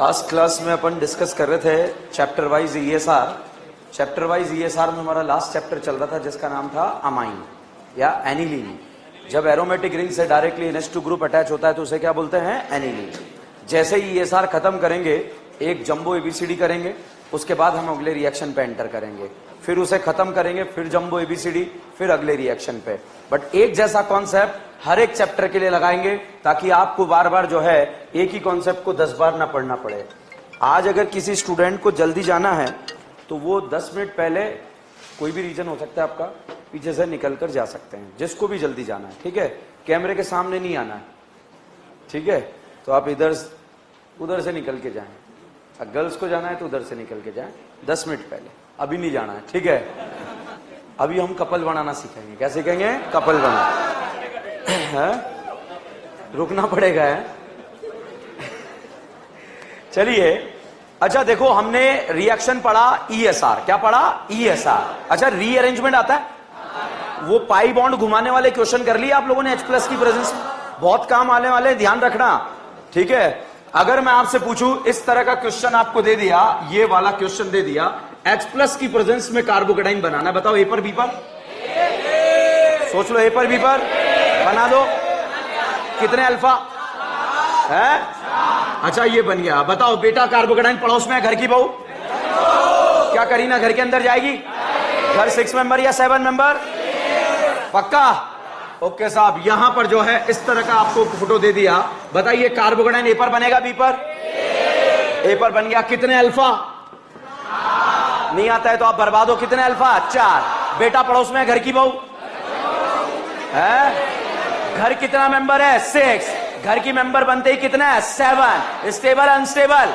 Last class में अपन discuss कर रहे थे chapter wise ESR. Chapter wise ESR में हमारा लास्ट चैप्टर चल रहा था जिसका नाम था अमाइन या एनिलीन। जब एरोमेटिक रिंग से डायरेक्टली NH2 ग्रुप अटैच होता है तो उसे क्या बोलते हैं? एनिलीन। जैसे ही ईएसआर खत्म करेंगे एक जंबो एबीसीडी करेंगे, उसके बाद हम अगले रिएक्शन पे एंटर करेंगे, फिर उसे खत्म करेंगे, फिर जंबो एबीसीडी, फिर अगले रिएक्शन पे। बट एक जैसा कॉन्सेप्ट हर एक चैप्टर के लिए लगाएंगे ताकि आपको बार बार जो है एक ही कॉन्सेप्ट को 10 बार ना पढ़ना पड़े। आज अगर किसी स्टूडेंट को जल्दी जाना है तो वो 10 मिनट पहले, कोई भी रीजन हो सकता है आपका, पीछे से निकल कर जा सकते हैं, जिसको भी जल्दी जाना है, ठीक है? कैमरे के सामने नहीं आना है, ठीक है? तो आप उधर से निकल के जाएं। गर्ल्स को जाना है तो उधर से निकल के जाएं 10 मिनट पहले, अभी नहीं जाना है, ठीक है? अभी हम कपल बनाना सीखेंगे। क्या सीखेंगे? कपल बनाना है? रुकना पड़ेगा है? चलिए, अच्छा देखो, हमने रिएक्शन पढ़ा ईएसआर। क्या पढ़ा? ईएसआर। अच्छा, रीअरेंजमेंट आता है? वो पाई बॉन्ड घुमाने वाले क्वेश्चन कर लिए आप लोगों ने H+ की प्रेजेंस में, बहुत काम आने वाले, ध्यान रखना, ठीक है? अगर मैं आपसे पूछूं, इस तरह का क्वेश्चन आपको दे दिया, ये वाला क्वेश्चन दे दिया, H+ की प्रेजेंस में कार्बोकेटाइन बनाना, बताओ ए पर बी पर? सोच लो, ए पर बी पर बना दो। कितने अल्फा है? अच्छा, ये बन गया। बताओ बेटा, कार्बोकेटाइन पड़ोस में है, घर की बहू, क्या करीना घर के अंदर जाएगी? घर 6 मेंबर या 7 मेंबर? पक्का? ओके साहब, यहां पर जो है इस तरह का आपको फोटो दे दिया। बताइए कार्बोकेटाइन ए पर बनेगा बी पर? ए पर बन गया। कितने अल्फा? नहीं आता है तो आप बर्बाद हो। कितने अल्फा? 4। बेटा पड़ोस में है, घर की बहू है, घर कितना मेंबर है? 6। घर की मेंबर बनते ही कितना है? 7। Stable unstable?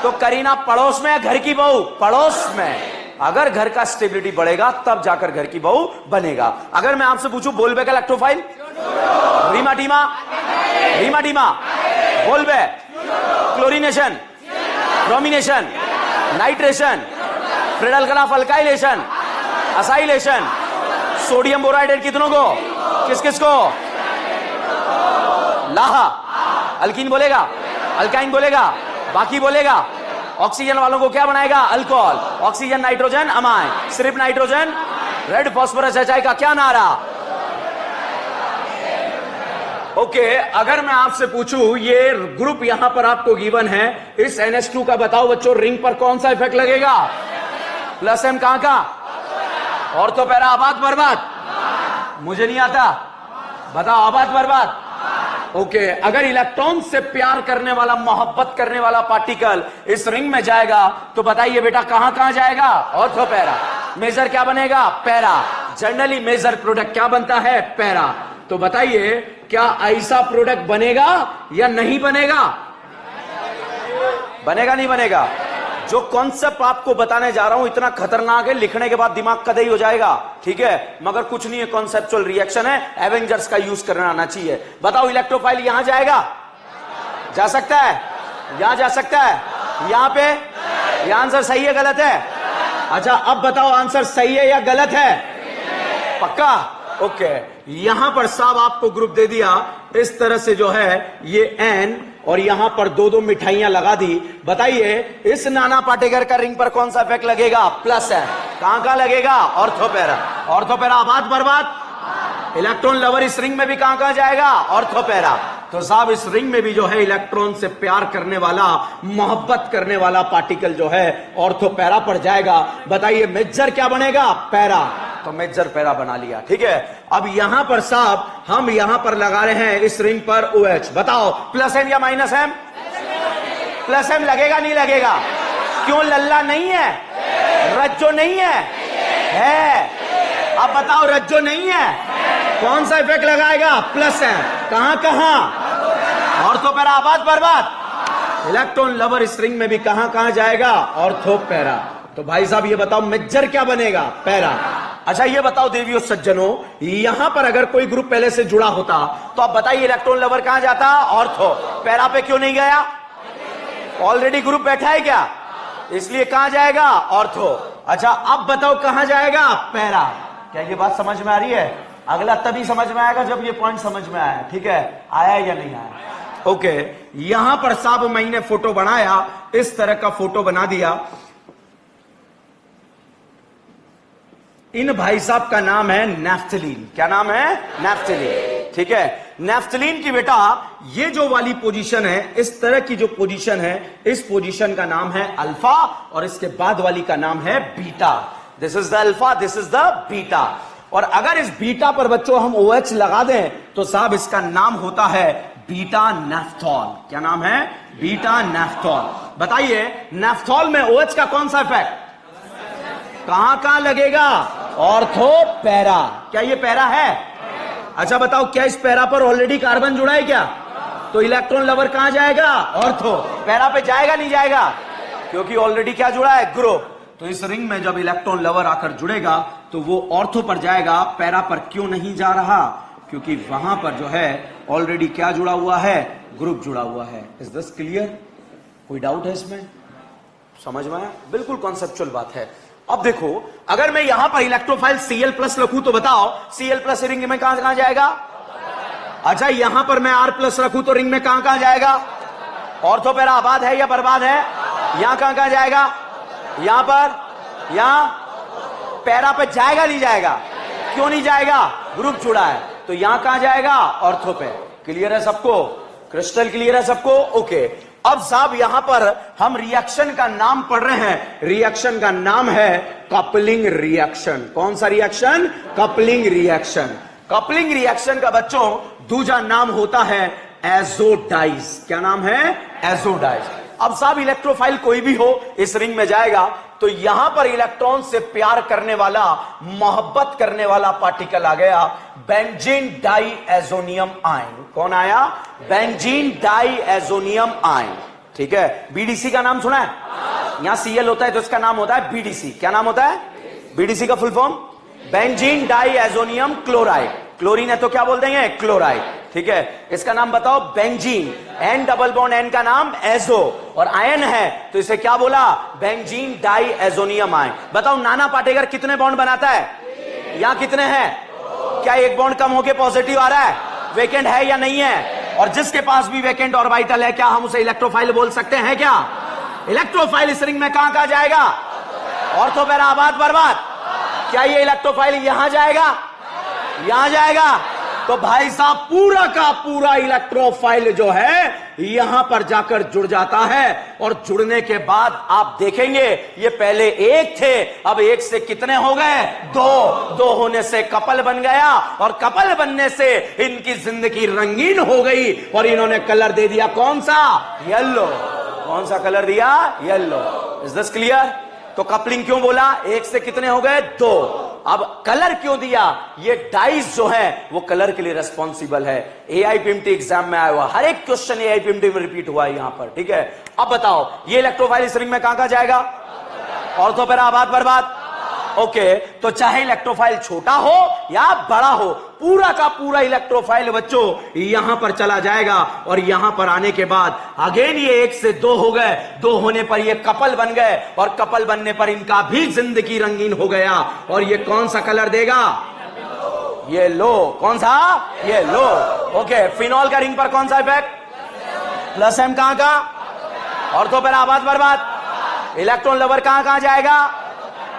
तो करीना पड़ोस में है, घर की बहू पड़ोस में। अगर घर का स्टेबिलिटी बढ़ेगा तब जाकर घर की बहू बनेगा। अगर मैं आपसे पूछूं बोलबे का electrophile, Reimer Tiemann, Reimer Tiemann, बोलबे, chlorination, bromination, nitration, Friedel Crafts alkylation, acylation, sodium boride कितनों को? किस किस को? लाहा। अल्कीन बोलेगा, अल्काइन बोलेगा, बाकी बोलेगा। ऑक्सीजन वालों को क्या बनाएगा? अल्कोहल। ऑक्सीजन नाइट्रोजन अमाइन, सिर्फ नाइट्रोजन रेड फास्फोरस HI का क्या नारा? ओके, अगर मैं आपसे पूछूं, ये ग्रुप यहां पर आपको गिवन है, इस NH2 का बताओ बच्चों रिंग पर कौन सा इफेक्ट लगेगा? +M कहां का? ऑर्थो पैरा आबाद बर्बाद? मुझे नहीं आता, बताओ आबाद बर्बाद? ओके, अगर इलेक्ट्रॉन से प्यार करने वाला, मोहब्बत करने वाला पार्टिकल इस रिंग में जाएगा तो बताइए बेटा कहां कहां जाएगा? Ortho para. मेजर क्या बनेगा? पैरा। जनरली मेजर प्रोडक्ट क्या बनता है? पैरा। तो बताइए क्या ऐसा प्रोडक्ट बनेगा या नहीं बनेगा? बनेगा नहीं बनेगा? जो कॉन्सेप्ट आपको बताने जा रहा हूं इतना खतरनाक है, लिखने के बाद दिमाग कदई हो जाएगा, ठीक है? मगर कुछ नहीं है, कॉन्सेप्चुअल रिएक्शन है, एवेंजर्स का यूज करना आना चाहिए। बताओ इलेक्ट्रोफाइल यहां जाएगा? जा सकता है? यहां जा सकता है? यहां पे? यह आंसर सही है गलत है? अच्छा, अब बताओ आंसर सही है या गलत है? पक्का? ओके, यहां पर साहब आपको ग्रुप दे दिया इस तरह से, जो है ये N और यहां पर 2-2 मिठाइयां लगा दी। बताइए इस नाना पाटेकर का रिंग पर कौन सा इफेक्ट लगेगा? +M। कहां का लगेगा? ऑर्थोपैरा। ऑर्थोपैरा आबाद बर्बाद? इलेक्ट्रॉन लवर इस रिंग में भी कहां कहां जाएगा? ऑर्थोपैरा। तो साहब इस रिंग में भी जो है इलेक्ट्रॉन से प्यार करने वाला, मोहब्बत करने वाला पार्टिकल जो है ऑर्थोपैरा पर जाएगा। बताइए मेजर क्या बनेगा? पैरा। तो मेजर पैरा बना लिया, ठीक है? अब यहां पर साहब हम यहां पर लगा रहे हैं इस रिंग पर OH। बताओ +M या -M? +M लगेगा नहीं लगेगा? क्यों? लल्ला नहीं है, रज्जो नहीं है, है। अब बताओ रज्जो नहीं है, कौन सा इफेक्ट लगाएगा? +M। कहां कहां? ऑर्थोपैरा आबाद बर्बाद? इलेक्ट्रॉन लवर इस रिंग में भी कहां कहां जाएगा? ऑर्थोपैरा। तो भाई साहब ये बताओ मेजर क्या बनेगा? पैरा। अच्छा ये बताओ देवियों सज्जनों, यहां पर अगर कोई ग्रुप पहले से जुड़ा होता तो आप बताइए इलेक्ट्रॉन लवर कहां जाता? ऑर्थो। पैरा पे क्यों नहीं गया? ऑलरेडी ग्रुप बैठा है क्या, इसलिए कहां जाएगा? ऑर्थो। अच्छा अब बताओ कहां जाएगा? पैरा। क्या ये बात समझ में आ रही है? अगला तभी समझ में आएगा जब ये पॉइंट समझ में आया, ठीक है? आया या नहीं आया? ओके, यहां पर साहब मैंने फोटो बनाया, इस तरह का फोटो बना दिया। इन भाई साहब का नाम है नैफ्थलीन। क्या नाम है? नैफ्थलीन। ठीक है, नैफ्थलीन की बेटा ये जो वाली पोजीशन है, इस तरह की जो पोजीशन है, इस पोजीशन का नाम है अल्फा और इसके बाद वाली का नाम है beta. This is the alpha, this is the beta. और अगर इस बीटा पर बच्चों हम OH लगा दें तो साहब इसका नाम होता है बीटा नैफ्थॉल। क्या नाम है? बीटा नैफ्थॉल। बताइए नैफ्थॉल में OH का कौन सा इफेक्ट कहां कहां लगेगा? Ortho para. क्या ये पैरा है? अच्छा बताओ, क्या इस पैरा पर ऑलरेडी कार्बन जुड़ा है क्या? तो इलेक्ट्रॉन लवर कहां जाएगा? ऑर्थो। पैरा पे जाएगा नहीं जाएगा? क्योंकि ऑलरेडी क्या जुड़ा है? ग्रुप। तो इस रिंग में जब इलेक्ट्रॉन लवर आकर जुड़ेगा तो वो ऑर्थो पर जाएगा, पैरा पर क्यों नहीं जा रहा? क्योंकि वहां पर जो है ऑलरेडी क्या जुड़ा हुआ है? ग्रुप जुड़ा हुआ है। Is this clear? कोई डाउट है इसमें? समझ में आया? बिल्कुल कॉन्सेप्चुअल बात है। अब देखो, अगर मैं यहां पर इलेक्ट्रोफाइल Cl+ रखूं तो बताओ Cl+ रिंग में कहां कहां जाएगा? अच्छा, यहां पर मैं R+ रखूं तो रिंग में कहां कहां जाएगा? ऑर्थो पैरा आबाद है या बर्बाद है? यहां कहां कहां जाएगा? यहां पर, यहां पैरा पे जाएगा नहीं जाएगा? क्यों नहीं जाएगा? ग्रुप जुड़ा है। तो यहां कहां जाएगा? ऑर्थो पे। क्लियर है सबको? क्रिस्टल क्लियर है सबको? ओके। अब साहब यहां पर हम रिएक्शन का नाम पढ़ रहे हैं। रिएक्शन का नाम है कपलिंग रिएक्शन। कौन सा reaction? Coupling reaction. Coupling reaction का बच्चों दूसरा नाम होता है एजोडाइज। क्या नाम है? एजोडाइज। अब साहब इलेक्ट्रोफाइल कोई भी हो इस रिंग में जाएगा तो यहां पर इलेक्ट्रॉन से प्यार करने वाला, मोहब्बत करने वाला पार्टिकल आ गया, बेंजीन डाइएजोनियम आयन। कौन आया? Benzene diazonium ion. ठीक है, बीडीसी का नाम सुना है? यहां Cl होता है तो इसका नाम होता है बीडीसी। क्या नाम होता है? बीडीसी का full form benzene diazonium chloride. Chlorine है तो क्या बोल देंगे? क्लोराइड। ठीक है, इसका नाम बताओ benzene. N double bond N का नाम एजो, और आयन है तो इसे क्या बोला? Benzene diazonium ion. बताओ नाना पाटेकर कितने बॉन्ड बनाता है? यहां कितने हैं? क्या एक बॉन्ड कम होके पॉजिटिव आ रहा है? वेकेंट है या नहीं है? और जिसके पास भी वेकेंट ऑर्बिटल है क्या हम उसे इलेक्ट्रोफाइल बोल सकते हैं क्या? इलेक्ट्रोफाइल इस रिंग में कहां कहां जाएगा? ऑर्थो पैरा आबाद बर्बाद। क्या ये इलेक्ट्रोफाइल यहां जाएगा? यहां जाएगा? तो भाई साहब पूरा का पूरा इलेक्ट्रोफाइल जो है यहां पर जाकर जुड़ जाता है, और जुड़ने के बाद आप देखेंगे ये पहले एक थे, अब एक से कितने हो गए? दो होने से कपल बन गया, और कपल बनने से इनकी जिंदगी रंगीन हो गई, और इन्होंने कलर दे दिया कौन सा? येलो। कौन सा कलर दिया? येलो। Is this clear? तो कपलिंग क्यों बोला? एक से कितने हो गए? दो। अब कलर क्यों दिया? ये डाइस जो है वो कलर के लिए रेस्पॉन्सिबल है। AIPMT एग्जाम में आया हुआ हर एक क्वेश्चन AIPMT में रिपीट हुआ है यहां पर। ठीक है, अब बताओ ये इलेक्ट्रोफाइल इस रिंग में कहां कहां जाएगा? ऑर्थो पैरा आबाद बर्बाद। ओके, तो चाहे इलेक्ट्रोफाइल छोटा हो या बड़ा हो, पूरा का पूरा इलेक्ट्रोफाइल बच्चों यहां पर चला जाएगा, और यहां पर आने के बाद अगेन ये एक से दो हो गए, दो होने पर ये कपल बन गए, और कपल बनने पर इनका भी जिंदगी रंगीन हो गया, और ये कौन सा कलर देगा? ये लो। कौन सा? ये लो। ओके, फिनॉल का रिंग पर कौन सा इफेक्ट? +M कहां का? ऑर्थो पैरा आबाद बर्बाद। इलेक्ट्रॉन लवर कहां कहां जाएगा?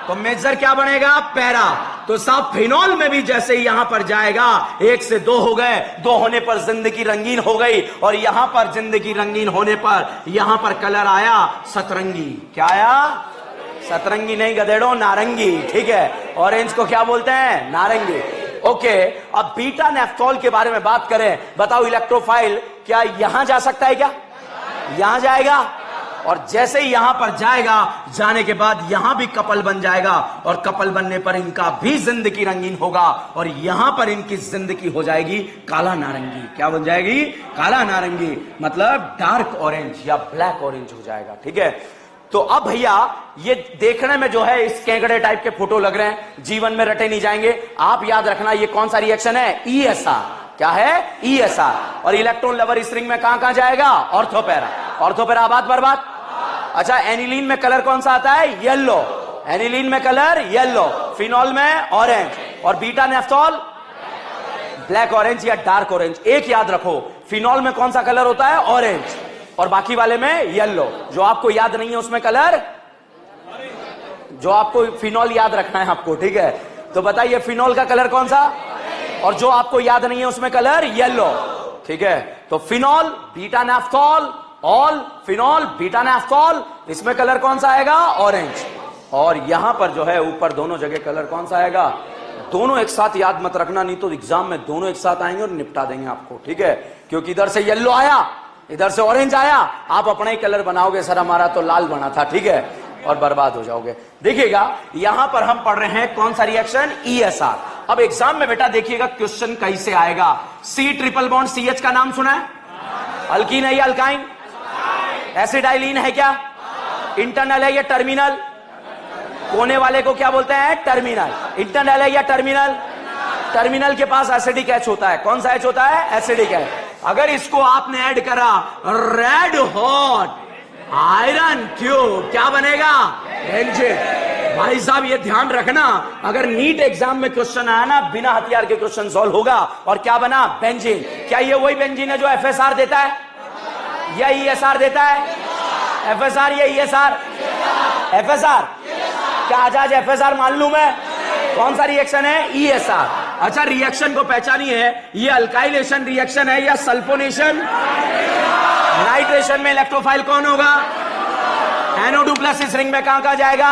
तो मेजर क्या बनेगा? पैरा। तो साहब फिनॉल में भी जैसे ही यहां पर जाएगा, एक से दो हो गए, दो होने पर जिंदगी रंगीन हो गई, और यहां पर जिंदगी रंगीन होने पर यहां पर कलर आया सतरंगी। क्या आया? सतरंगी नहीं गधेड़ो, नारंगी। ठीक है, ऑरेंज को क्या बोलते हैं? नारंगी। ओके, अब बीटा नैफ्थॉल के बारे में बात करें। बताओ इलेक्ट्रोफाइल क्या यहां जा सकता है क्या? यहां जाएगा, और जैसे ही यहां पर जाएगा, जाने के बाद यहां भी कपल बन जाएगा, और कपल बनने पर इनका भी जिंदगी रंगीन होगा, और यहां पर इनकी जिंदगी हो जाएगी काला नारंगी। क्या बन जाएगी? काला नारंगी, मतलब डार्क ऑरेंज या ब्लैक ऑरेंज हो जाएगा। ठीक है, तो अब भैया ये देखने में जो है इस केंगड़े टाइप के फोटो लग रहे हैं, जीवन में रटे नहीं जाएंगे। आप याद रखना ये कौन सा रिएक्शन है? ESR। क्या है? ESR। और इलेक्ट्रॉन लवर इस रिंग में कहां कहां जाएगा? Ortho para. ऑर्थो पैरा आबाद बर्बाद। अच्छा, एनिलीन में कलर कौन सा आता है? येलो। एनिलीन में कलर येलो, फिनॉल में ऑरेंज, और बीटा नैफ्थॉल ब्लैक ऑरेंज या डार्क ऑरेंज। एक याद रखो, फिनॉल में कौन सा कलर होता है? ऑरेंज। और बाकी वाले में येलो। जो आपको याद नहीं है उसमें कलर, जो आपको फिनॉल याद रखना है आपको, ठीक है? तो बताइए फिनॉल का कलर कौन सा? और जो आपको याद नहीं है उसमें कलर येलो, ठीक है? तो phenol, beta naphthol, all phenol, beta naphthol, इसमें कलर कौन सा आएगा? ऑरेंज। और यहां पर जो है ऊपर दोनों जगह कलर कौन सा आएगा? दोनों एक साथ याद मत रखना, नहीं तो एग्जाम में दोनों एक साथ आएंगे और निपटा देंगे आपको, ठीक है? क्योंकि इधर से येलो आया, इधर से ऑरेंज आया, आप अपना ही कलर बनाओगे, सर हमारा तो लाल बना था, ठीक है? और बर्बाद हो जाओगे। देखिएगा यहां पर हम पढ़ रहे हैं कौन सा रिएक्शन? ESR। अब एग्जाम में बेटा देखिएगा क्वेश्चन कैसे आएगा। C ट्रिपल बॉन्ड CH का नाम सुना है? अल्कीन है या अल्काइन? एसिडाइलिन है क्या? इंटरनल है या टर्मिनल? कोने वाले को क्या बोलते हैं? टर्मिनल। इंटरनल है या टर्मिनल? टर्मिनल के पास एसिडिक एच होता है। कौन सा एच होता है? Acidic H. अगर इसको आपने ऐड करा रेड हॉट आयरन ट्यूब, क्या बनेगा? बेंजीन। भाई साहब ये ध्यान रखना, अगर नीट एग्जाम में क्वेश्चन आया ना, बिना हथियार के क्वेश्चन सॉल्व होगा। और क्या बना? बेंजीन। क्या ये वही बेंजीन है जो FSR देता है या ESR देता है? FSR या ESR? FSR। क्या आज FSR मान लू मैं? कौन सा रिएक्शन है? ESR। अच्छा रिएक्शन को पहचानिए, ये अल्काइलेशन रिएक्शन है या सल्फोनेशन? नाइट्रेशन में इलेक्ट्रोफाइल कौन होगा? NO2 प्लस इस रिंग में कहां जाएगा?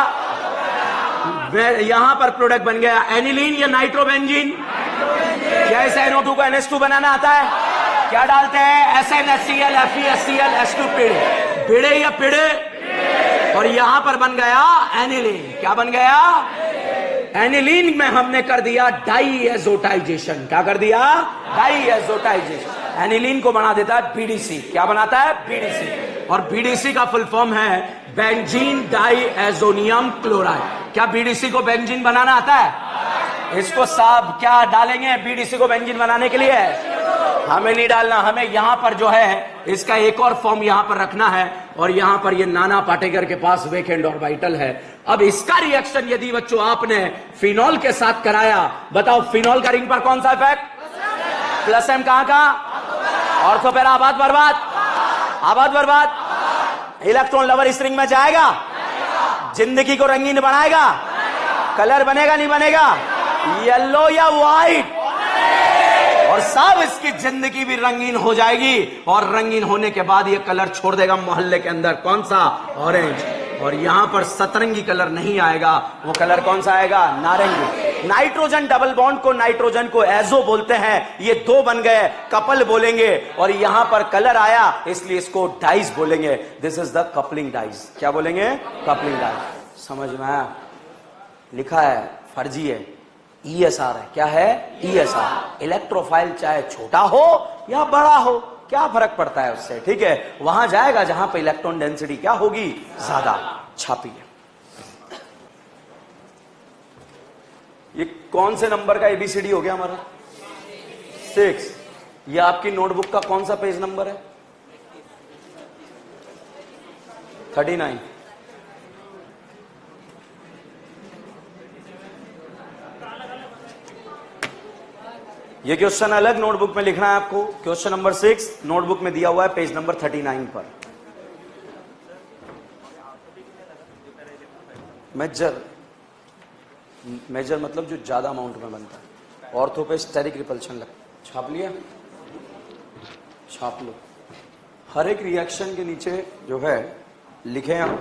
यहां पर प्रोडक्ट बन गया एनिलीन या नाइट्रोबेंजीन। क्या इस NO2 को NH2 बनाना आता है? क्या डालते हैं? SnHCl, FeHCl, H2 पिड़े। पिड़े या पिड़े? और यहां पर बन गया एनिलीन। क्या बन गया? एनिलीन में हमने कर दिया डाईएजोटाइजेशन। क्या कर दिया? डाईएजोटाइजेशन। एनिलीन को बना देता है BDC। क्या बनाता है? BDC। और BDC का फुल फॉर्म है बेंजीन डाईएजोनियम क्लोराइड। क्या BDC को बेंजीन बनाना आता है? इसको साहब क्या डालेंगे BDC को बेंजीन बनाने के लिए? हमें नहीं डालना, हमें यहां पर जो है इसका एक और फॉर्म यहां पर रखना है। और यहां पर ये नाना पाटेकर के पास वेकेंड ऑर्बिटल है। अब इसका रिएक्शन यदि बच्चों आपने फिनॉल के साथ कराया, बताओ फिनॉल का रिंग पर कौन सा इफेक्ट? प्लस M कहां का? ऑर्थो पैरा आबाद बर्बाद, आबाद बर्बाद। इलेक्ट्रॉन लवर इस रिंग में जाएगा, जिंदगी को रंगीन बनाएगा। कलर बनेगा नहीं बनेगा? येलो या व्हाइट? और सब इसकी जिंदगी भी रंगीन हो जाएगी। और रंगीन होने के बाद ये कलर छोड़ देगा मोहल्ले के अंदर। कौन सा? ऑरेंज। और यहां पर सतरंगी कलर नहीं आएगा। वो कलर कौन सा आएगा? नारंगी। नाइट्रोजन डबल बॉन्ड को, नाइट्रोजन को एजो बोलते हैं। ये दो बन गए, कपल बोलेंगे। और यहां पर कलर आया इसलिए इसको डाइज बोलेंगे। This is the coupling dies. क्या बोलेंगे? Coupling dies. समझ में आया? लिखा है, फर्जी है। ESR है। क्या है? ESR। इलेक्ट्रोफाइल चाहे छोटा हो या बड़ा हो, क्या फर्क पड़ता है उससे, ठीक है? वहां जाएगा जहां पे इलेक्ट्रॉन डेंसिटी क्या होगी? ज्यादा। छापिए। ये कौन से नंबर का ABCD हो गया हमारा? 6। ये आपकी नोटबुक का कौन सा पेज नंबर है? 39। ये क्वेश्चन अलग नोटबुक में लिखना है आपको। क्वेश्चन नंबर 6 नोटबुक में दिया हुआ है पेज नंबर 39 पर। मेजर मतलब जो ज्यादा अमाउंट में बनता है। ऑर्थो पे स्टेरिक रिपल्शन लग। छाप लिया? छाप लो। हर एक रिएक्शन के नीचे जो है लिखे आप।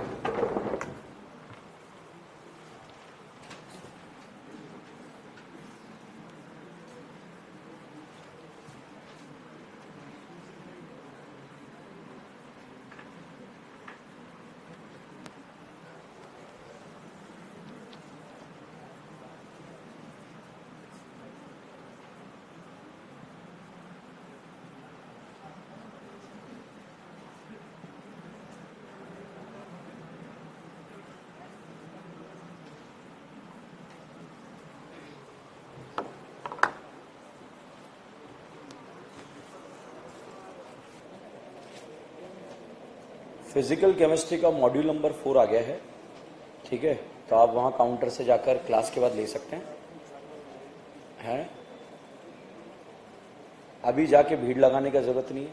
फिजिकल केमिस्ट्री का मॉड्यूल नंबर 4 आ गया है, ठीक है? तो आप वहाँ काउंटर से जाकर क्लास के बाद ले सकते हैं। अभी जाके भीड़ लगाने का जरूरत नहीं है।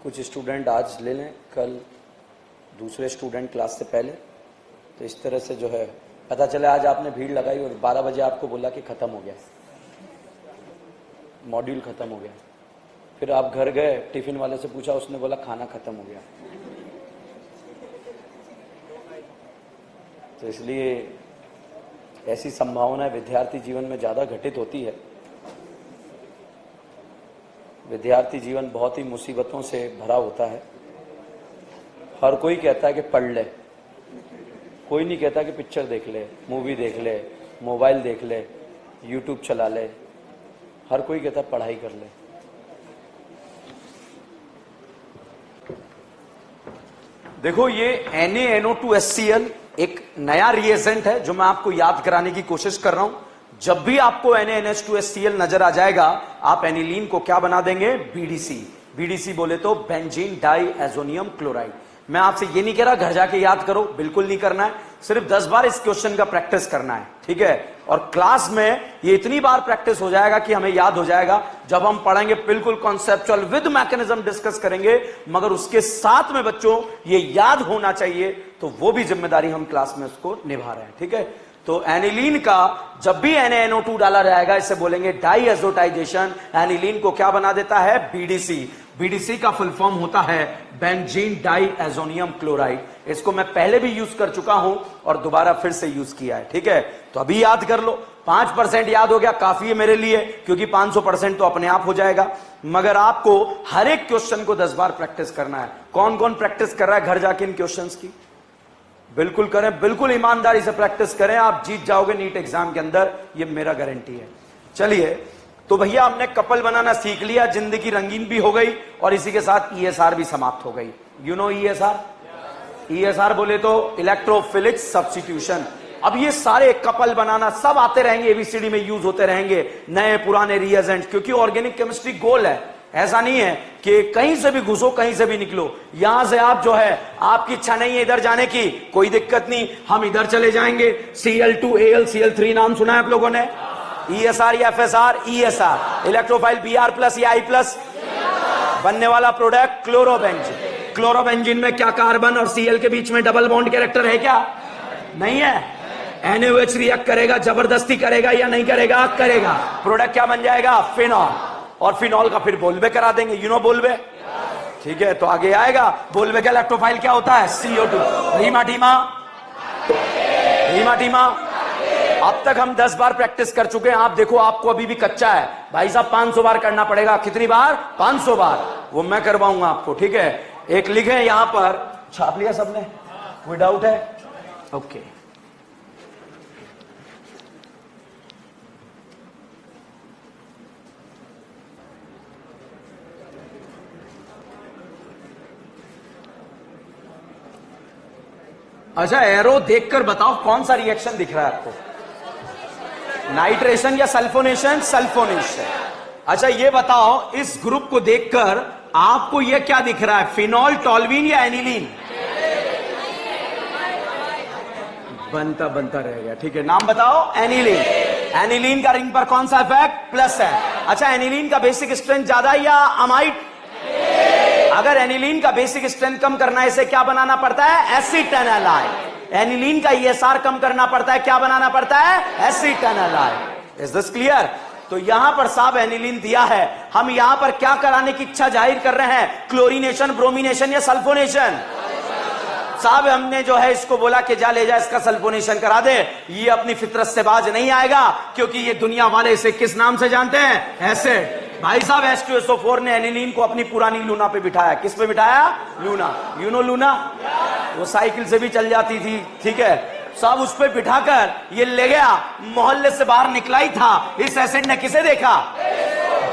कुछ स्टूडेंट आज ले लें, कल दूसरे स्टूडेंट क्लास से पहले, तो इस तरह से जो है पता चले आज आपने भीड़ लगाई और 12 बजे आपको बोला कि खत्म हो गया, मॉड्यूल खत्म हो गया। फिर आप घर गए, टिफिन वाले से पूछा, उसने बोला खाना खत्म हो गया। तो इसलिए ऐसी संभावना विद्यार्थी जीवन में ज्यादा घटित होती है। विद्यार्थी जीवन बहुत ही मुसीबतों से भरा होता है। हर कोई कहता है कि पढ़ ले, कोई नहीं कहता कि पिक्चर देख ले, मूवी देख ले, मोबाइल देख ले, यूट्यूब चला ले। हर कोई कहता है पढ़ाई कर ले। देखो ये NaNO2HCl एक नया रिएजेंट है जो मैं आपको याद कराने की कोशिश कर रहा हूं। जब भी आपको NaNH2HCl नजर आ जाएगा, आप एनिलीन को क्या बना देंगे? BDC। BDC बोले तो बेंजीन डाई एजोनियम क्लोराइड। मैं आपसे ये नहीं कह रहा घर जाके याद करो, बिल्कुल नहीं करना है, सिर्फ 10 बार इस क्वेश्चन का प्रैक्टिस करना है, ठीक है। और क्लास में ये इतनी बार प्रैक्टिस हो जाएगा कि हमें याद हो जाएगा। जब हम पढ़ेंगे बिल्कुल कॉन्सेप्चुअल विद मैकेनिज्म डिस्कस करेंगे, मगर उसके साथ में बच्चों ये याद होना चाहिए, तो वो भी जिम्मेदारी हम क्लास में उसको निभा रहे हैं, ठीक है। तो एनिलीन का जब भी NaNO2 डाला जाएगा, इसे बोलेंगे डाई एजोटाइजेशन। एनिलीन को क्या बना देता है? BDC। BDC का फुल फॉर्म होता है बेंजीन डाई एजोनियम क्लोराइड। इसको मैं पहले भी यूज कर चुका हूं और दोबारा फिर से यूज किया है, ठीक है। तो अभी याद कर लो, 5% याद हो गया, काफी है मेरे लिए, क्योंकि 500% तो अपने आप हो जाएगा। मगर आपको हर एक क्वेश्चन को 10 बार प्रैक्टिस करना है। कौन कौन प्रैक्टिस कर रहा है घर जाके इन क्वेश्चंस की? बिल्कुल करें, बिल्कुल ईमानदारी से प्रैक्टिस करें, आप जीत जाओगे नीट एग्जाम के अंदर, ये मेरा गारंटी है। चलिए, तो भैया हमने कपल बनाना सीख लिया, जिंदगी रंगीन भी हो गई और इसी के साथ ESR भी समाप्त हो गई। You know ESR? ESR बोले तो इलेक्ट्रोफिलिक सब्स्टिट्यूशन। अब ये सारे कपल बनाना सब आते रहेंगे, ABCD में यूज होते रहेंगे, नए पुराने रिएजेंट, क्योंकि ऑर्गेनिक केमिस्ट्री गोल है। ऐसा नहीं है कि कहीं से भी घुसो कहीं से भी निकलो। यहां से आप जो है, आपकी इच्छा नहीं है इधर जाने की, कोई दिक्कत नहीं, हम इधर चले जाएंगे। Cl2AlCl3 नाम सुना है आप लोगों ने? ESR या FSR? ESR। इलेक्ट्रोफाइल Br+ या I+, बनने वाला प्रोडक्ट क्लोरोबेंजीन। क्लोरोबेंजीन में क्या कार्बन और Cl के बीच में डबल बॉन्ड कैरेक्टर है क्या? नहीं है। NaOH रिएक्ट करेगा, जबरदस्ती करेगा या नहीं करेगा? करेगा। प्रोडक्ट क्या बन जाएगा? फिनॉल। और फिनॉल का फिर बोलबे करा देंगे, यू नो बोलबे, ठीक है। तो आगे आएगा, बोलबे का इलेक्ट्रोफाइल क्या होता है? CO2। रीमा टीमा, रीमा टीमा। अब तक हम 10 बार प्रैक्टिस कर चुके हैं। आप देखो, आपको अभी भी कच्चा है भाई साहब, 500 बार करना पड़ेगा। कितनी बार? 500 बार। वो मैं करवाऊंगा आपको, ठीक है। एक लिखे यहां पर, छाप लिया सबने? कोई डाउट है? ओके। अच्छा, एरो देखकर बताओ कौन सा रिएक्शन दिख रहा है आपको? नाइट्रेशन या सल्फोनेशन? सल्फोनेशन। अच्छा ये बताओ, इस ग्रुप को देखकर आपको ये क्या दिख रहा है? फिनॉल, टॉल्वीन या एनिलीन? बनता बनता रह गया, ठीक है। नाम बताओ। एनिलीन। एनिलीन का रिंग पर कौन सा इफेक्ट? प्लस है। अच्छा, एनिलीन का बेसिक स्ट्रेंथ ज्यादा या अमाइड? अगर एनिलीन का बेसिक स्ट्रेंथ कम करना है, इसे क्या बनाना पड़ता है? एसिटेनालाइड। एनिलीन का ESR कम करना पड़ता है, क्या बनाना पड़ता है? एसिटेनालाइड। Is this clear? तो यहां पर साहब एनिलीन दिया है, हम यहां पर क्या कराने की इच्छा जाहिर कर रहे हैं? क्लोरीनेशन, ब्रोमिनेशन या सल्फोनेशन? साहब हमने जो है इसको बोला कि जा ले जा, इसका सल्फोनेशन करा दे। ये अपनी फितरत से बाज नहीं आएगा, क्योंकि ये दुनिया वाले इसे किस नाम से जानते हैं? एसिड। भाई साहब H2SO4 ने एनिलीन को अपनी पुरानी लूना पे बिठाया। किस पे बिठाया? लूना। You know Luna? वो साइकिल से भी चल जाती थी, ठीक है साहब। उस पे बिठाकर ये ले गया, मोहल्ले से बाहर निकला ही था। इस एसिड ने किसे देखा?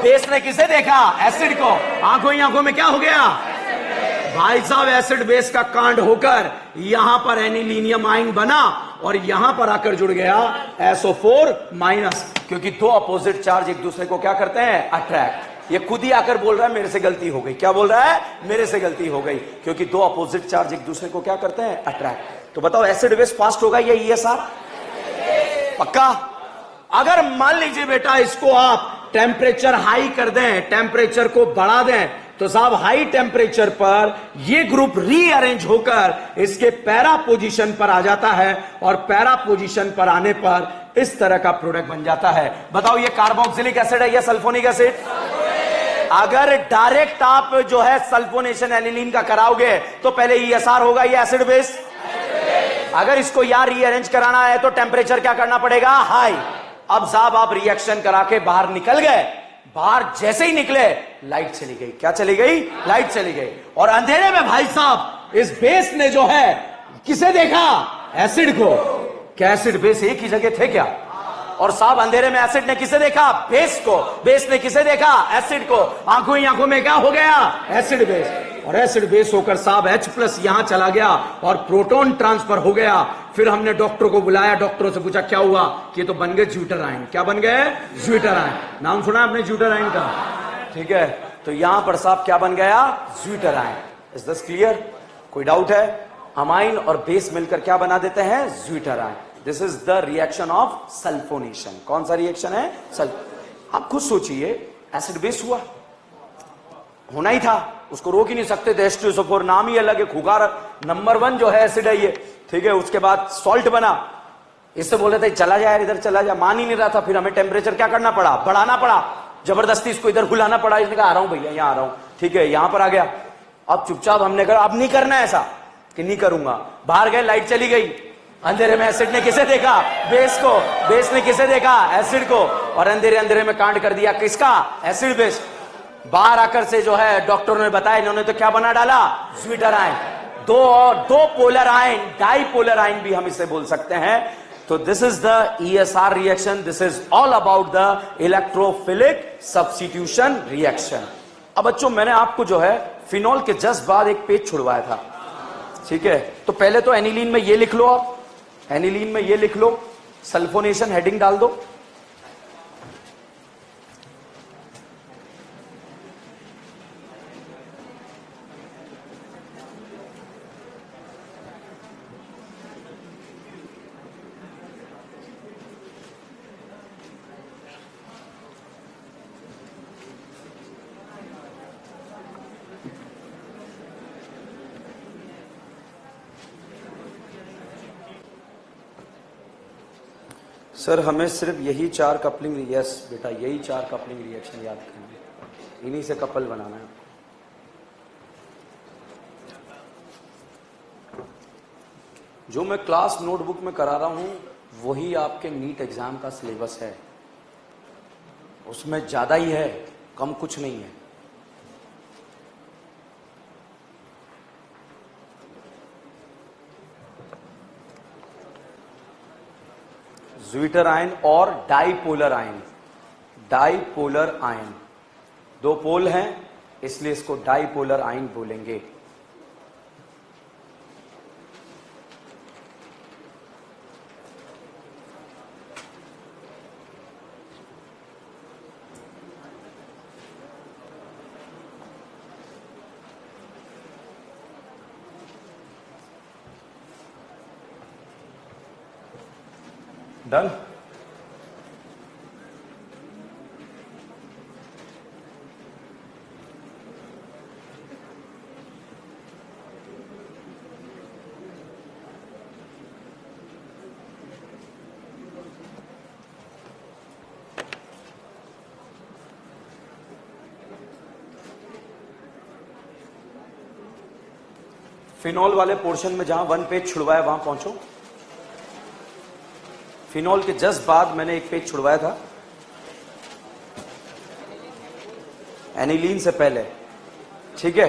बेस ने किसे देखा? एसिड को। आंखों ही आंखों में क्या हो गया? भाई साहब एसिड बेस का कांड होकर यहां पर एनिलीनियम आयन बना और यहां पर आकर जुड़ गया SO4-, क्योंकि दो अपोजिट चार्ज एक दूसरे को क्या करते हैं? अट्रैक्ट। ये खुद ही आकर बोल रहा है मेरे से गलती हो गई। क्या बोल रहा है? मेरे से गलती हो गई, क्योंकि दो अपोजिट चार्ज एक दूसरे को क्या करते हैं? अट्रैक्ट। तो बताओ एसिड बेस फास्ट होगा या ESR? पक्का? अगर मान लीजिए बेटा इसको आप टेम्परेचर हाई कर दें, टेम्परेचर को बढ़ा दें, तो साहब हाई टेम्परेचर पर ये ग्रुप रीअरेंज होकर इसके पैरा पोजीशन पर आ जाता है और पैरा पोजीशन पर आने पर इस तरह का प्रोडक्ट बन जाता है। बताओ ये कार्बोक्सिलिक एसिड है या सल्फोनिक एसिड? अगर डायरेक्ट आप जो है सल्फोनेशन एनिलीन का कराओगे तो पहले ESR होगा, ये एसिड बेस। अगर इसको यहां रीअरेंज कराना है तो टेम्परेचर क्या करना पड़ेगा? हाई। अब साहब आप रिएक्शन करा के बाहर निकल गए, बाहर जैसे ही निकले लाइट चली गई। क्या चली गई? लाइट चली गई। और अंधेरे में भाई साहब इस बेस ने जो है किसे देखा? एसिड को। क्या एसिड बेस एक ही जगह थे क्या? और साहब अंधेरे में एसिड ने किसे देखा? बेस को। बेस ने किसे देखा? एसिड को। आंखों ही आंखों में क्या हो गया? Acid base. और एसिड बेस होकर साहब H+ यहां चला गया और प्रोटॉन ट्रांसफर हो गया। फिर हमने डॉक्टर को बुलाया, डॉक्टरों से पूछा क्या हुआ? कि ये तो बन गए ज्यूटराइन। क्या बन गए? ज्यूटराइन। नाम सुना आपने ज्यूटराइन का? ठीक है, तो यहां पर साहब क्या बन गया? ज्यूटराइन। Is this clear? कोई डाउट है? अमाइन और बेस मिलकर क्या बना देते हैं? Zwitterion. This is the reaction of sulphonation. कौन सा रिएक्शन है? आप खुद सोचिए, एसिड बेस हुआ, होना ही था, उसको रोक ही नहीं सकते थे। H2SO4 नाम ही अलग है, खुगार नंबर 1 जो है एसिड है ये, ठीक है। उसके बाद सॉल्ट बना, इससे बोले थे चला जाए इधर चला जाए, मान ही नहीं रहा था। फिर हमें टेम्परेचर क्या करना पड़ा? बढ़ाना पड़ा, जबरदस्ती इसको इधर बुलाना पड़ा। इसने कहा आ रहा हूं भैया, यहां आ रहा हूं, ठीक है। यहां पर आ गया, अब चुपचाप हमने कहा अब नहीं करना ऐसा कि नहीं करूंगा। बाहर गए, लाइट चली गई। अंधेरे में एसिड ने किसे देखा? बेस को। बेस ने किसे देखा? एसिड को। और अंधेरे अंधेरे में कांड कर दिया किसका? Acid base. बाहर आकर से जो है डॉक्टरों ने बताया, इन्होंने तो क्या बना डाला? ज्यूटराइन। दो पोलर आयन, डाइपोलर आयन भी हम इसे बोल सकते हैं। तो this is the ESR reaction. This is all about the electrophilic substitution reaction. अब बच्चों मैंने आपको जो है फिनॉल के जस्ट बाद एक पेज छुड़वाया था, ठीक है। तो पहले तो एनिलीन में ये लिख लो, आप एनिलीन में ये लिख लो, सल्फोनेशन हेडिंग डाल दो। सर हमें सिर्फ यही 4 कपलिंग, यस बेटा यही 4 कपलिंग रिएक्शन याद करना, इन्हीं से कपल बनाना है। जो मैं क्लास नोटबुक में करा रहा हूं वही आपके नीट एग्जाम का सिलेबस है, उसमें ज्यादा ही है, कम कुछ नहीं है। ज्यूटर आयन और डाइपोलर आयन। डाइपोलर आयन, 2 पोल हैं इसलिए इसको डाइपोलर आयन बोलेंगे। डन। फिनॉल वाले पोर्शन में जहां 1 पेज छुड़वाया वहां पहुंचो। फिनॉल के जस्ट बाद मैंने एक पेज छुड़वाया था एनिलीन से पहले, ठीक है।